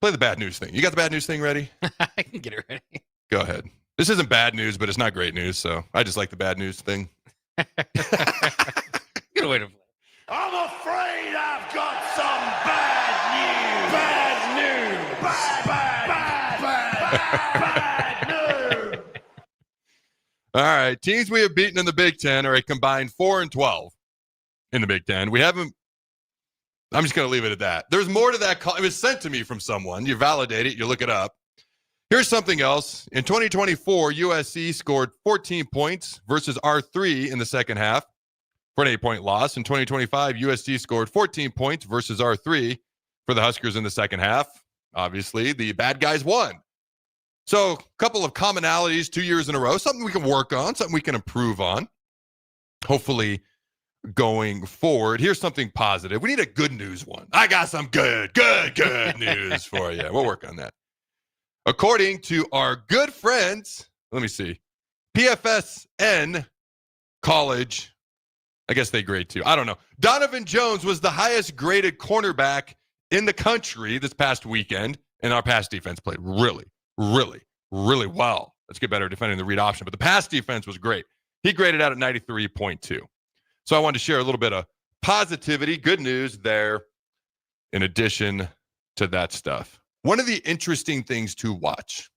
Play the bad news thing. You got the bad news thing ready? I can get it ready. Go ahead. This isn't bad news, but it's not great news, so I just like the bad news thing. Good way to play. I'm afraid I've got some bad news. Bad news. All right. Teams we have beaten in the Big Ten are a combined 4-12 in the Big Ten. I'm just going to leave it at that. There's more to that call. It was sent to me from someone. You validate it. You look it up. Here's something else. In 2024, USC scored 14 points versus R3 in the second half for an 8-point loss. In 2025, USC scored 14 points versus R3 for the Huskers in the second half. Obviously, the bad guys won. So a couple of commonalities 2 years in a row, something we can work on, something we can improve on. Hopefully, going forward. Here's something positive. We need a good news one. I got some good news for you. We'll work on that. According to our good friends, let me see, PFSN College, I guess they grade too. I don't know. Donovan Jones was the highest graded cornerback in the country this past weekend, and our pass defense played really well. Let's get better at defending the read option, but the pass defense was great. He graded out at 93.2. So I wanted to share a little bit of positivity, good news there, in addition to that stuff. One of the interesting things to watch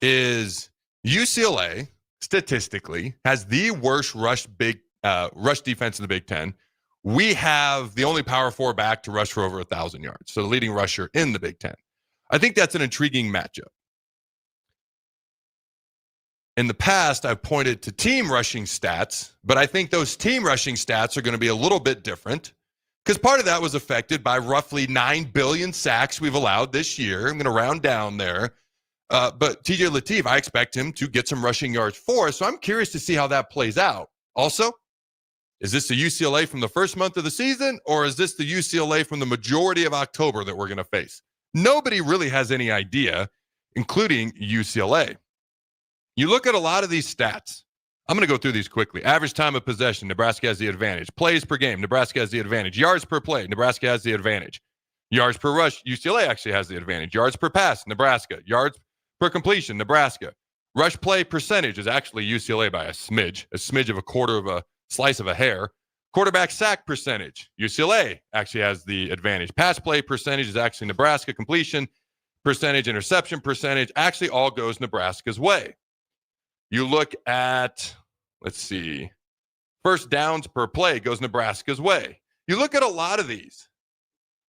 is UCLA, statistically, has the worst rush defense in the Big Ten. We have the only Power 4 back to rush for over 1,000 yards, so the leading rusher in the Big Ten. I think that's an intriguing matchup. In the past, I've pointed to team rushing stats, but I think those team rushing stats are going to be a little bit different because part of that was affected by roughly 9 billion sacks we've allowed this year. I'm going to round down there. But TJ Lateef, I expect him to get some rushing yards for us. So I'm curious to see how that plays out. Also, is this the UCLA from the first month of the season, or is this the UCLA from the majority of October that we're going to face? Nobody really has any idea, including UCLA. You look at a lot of these stats. I'm going to go through these quickly. Average time of possession, Nebraska has the advantage. Plays per game, Nebraska has the advantage. Yards per play, Nebraska has the advantage. Yards per rush, UCLA actually has the advantage. Yards per pass, Nebraska. Yards per completion, Nebraska. Rush play percentage is actually UCLA by a smidge of a quarter of a slice of a hair. Quarterback sack percentage, UCLA actually has the advantage. Pass play percentage is actually Nebraska. Completion percentage, interception percentage, actually all goes Nebraska's way. You look at, let's see, first downs per play goes Nebraska's way. You look at a lot of these.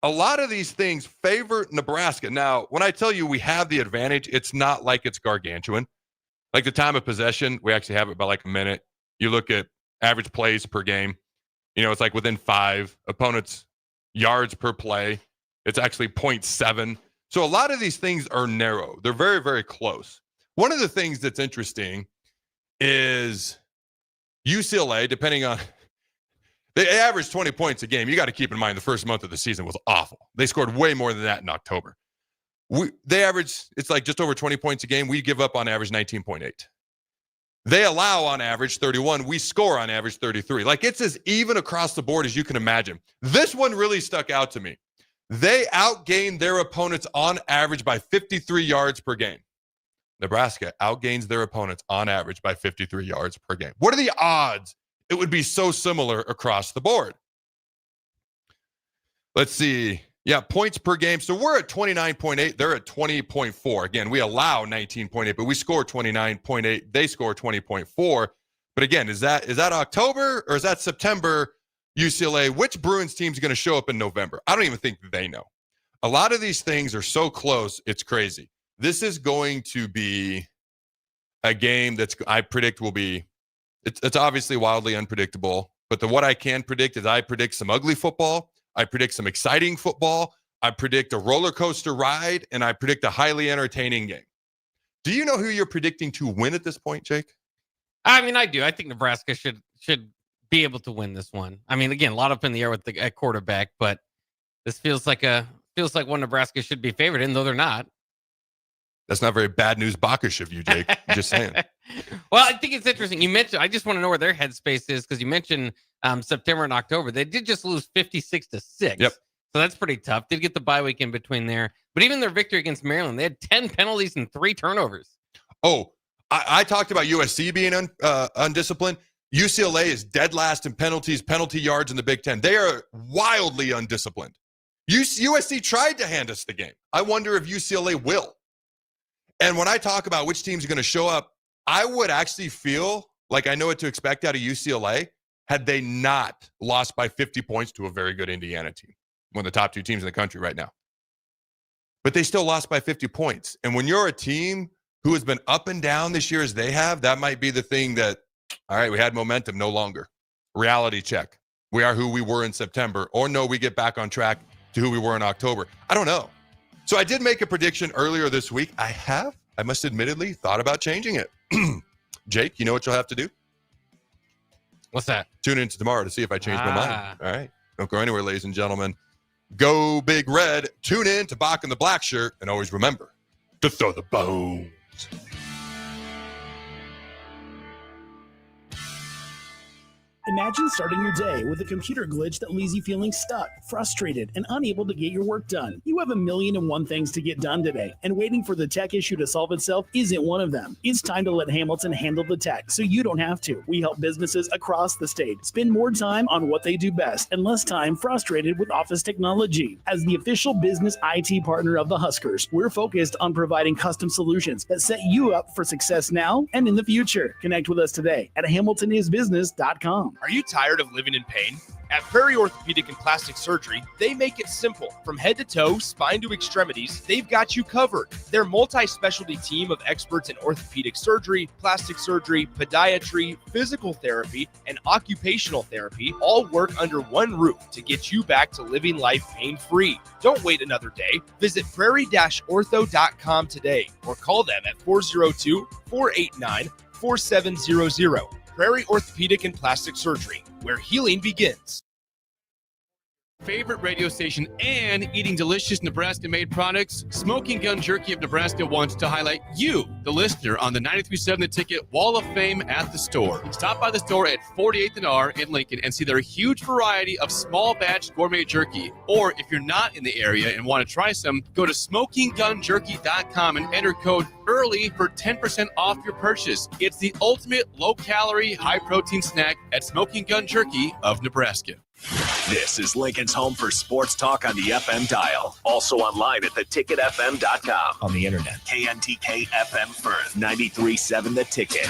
A lot of these things favor Nebraska. Now, when I tell you we have the advantage, it's not like it's gargantuan. Like the time of possession, we actually have it by like a minute. You look at average plays per game. It's like within 5. Opponents' yards per play, it's actually 0.7. So a lot of these things are narrow. They're very, very close. One of the things that's interesting is UCLA, depending on, they average 20 points a game. You got to keep in mind the first month of the season was awful. They scored way more than that in October. They average, it's like just over 20 points a game. We give up on average 19.8. They allow on average 31. We score on average 33. Like it's as even across the board as you can imagine. This one really stuck out to me. They outgained their opponents on average by 53 yards per game. Nebraska outgains their opponents on average by 53 yards per game. What are the odds it would be so similar across the board? Let's see. Yeah, points per game. So we're at 29.8. They're at 20.4. Again, we allow 19.8, but we score 29.8. They score 20.4. But again, is that October or is that September? UCLA, which Bruins team is going to show up in November? I don't even think they know. A lot of these things are so close, it's crazy. This is going to be a game that's, I predict will be, it's obviously wildly unpredictable, but what I can predict is I predict some ugly football. I predict some exciting football. I predict a roller coaster ride, and I predict a highly entertaining game. Do you know who you're predicting to win at this point, Jake? I mean, I do. I think Nebraska should be able to win this one. I mean, again, a lot up in the air with at quarterback, but this feels like one Nebraska should be favored in, though they're not. That's not very bad news Bacchus of you, Jake. I'm just saying. Well, I think it's interesting. You mentioned, I just want to know where their headspace is because you mentioned September and October. They did just lose 56-6. Yep. So that's pretty tough. Did get the bye week in between there. But even their victory against Maryland, they had 10 penalties and 3 turnovers. Oh, I talked about USC being undisciplined. UCLA is dead last in penalties, penalty yards in the Big Ten. They are wildly undisciplined. USC tried to hand us the game. I wonder if UCLA will. And when I talk about which team's going to show up, I would actually feel like I know what to expect out of UCLA had they not lost by 50 points to a very good Indiana team, one of the top 2 teams in the country right now. But they still lost by 50 points. And when you're a team who has been up and down this year as they have, that might be the thing that, all right, we had momentum, no longer. Reality check. We are who we were in September. Or no, we get back on track to who we were in October. I don't know. So I did make a prediction earlier this week. I must admittedly, thought about changing it. Jake, you know what you'll have to do? What's that? Tune in tomorrow to see if I change my mind. All right. Don't go anywhere, ladies and gentlemen. Go Big Red. Tune in to Bach in the Black Shirt. And always remember to throw the bones. Imagine starting your day with a computer glitch that leaves you feeling stuck, frustrated, and unable to get your work done. You have 1,000,001 things to get done today, and waiting for the tech issue to solve itself isn't one of them. It's time to let Hamilton handle the tech so you don't have to. We help businesses across the state spend more time on what they do best and less time frustrated with office technology. As the official business IT partner of the Huskers, we're focused on providing custom solutions that set you up for success now and in the future. Connect with us today at hamiltonisbusiness.com. Are you tired of living in pain? At Prairie Orthopedic and Plastic Surgery, they make it simple. From head to toe, spine to extremities, they've got you covered. Their multi-specialty team of experts in orthopedic surgery, plastic surgery, podiatry, physical therapy, and occupational therapy all work under one roof to get you back to living life pain-free. Don't wait another day. Visit prairie-ortho.com today or call them at 402-489-4700. Prairie Orthopedic and Plastic Surgery, where healing begins. Favorite radio station and eating delicious Nebraska-made products, Smoking Gun Jerky of Nebraska wants to highlight you, the listener, on the 93.7 The Ticket Wall of Fame at the store. Stop by the store at 48th and R in Lincoln and see their huge variety of small batch gourmet jerky. Or if you're not in the area and want to try some, go to smokinggunjerky.com and enter code EARLY for 10% off your purchase. It's the ultimate low-calorie, high-protein snack at Smoking Gun Jerky of Nebraska. This is Lincoln's home for sports talk on the FM dial. Also online at theticketfm.com. On the internet. KNTK FM Firth, 93.7 The Ticket.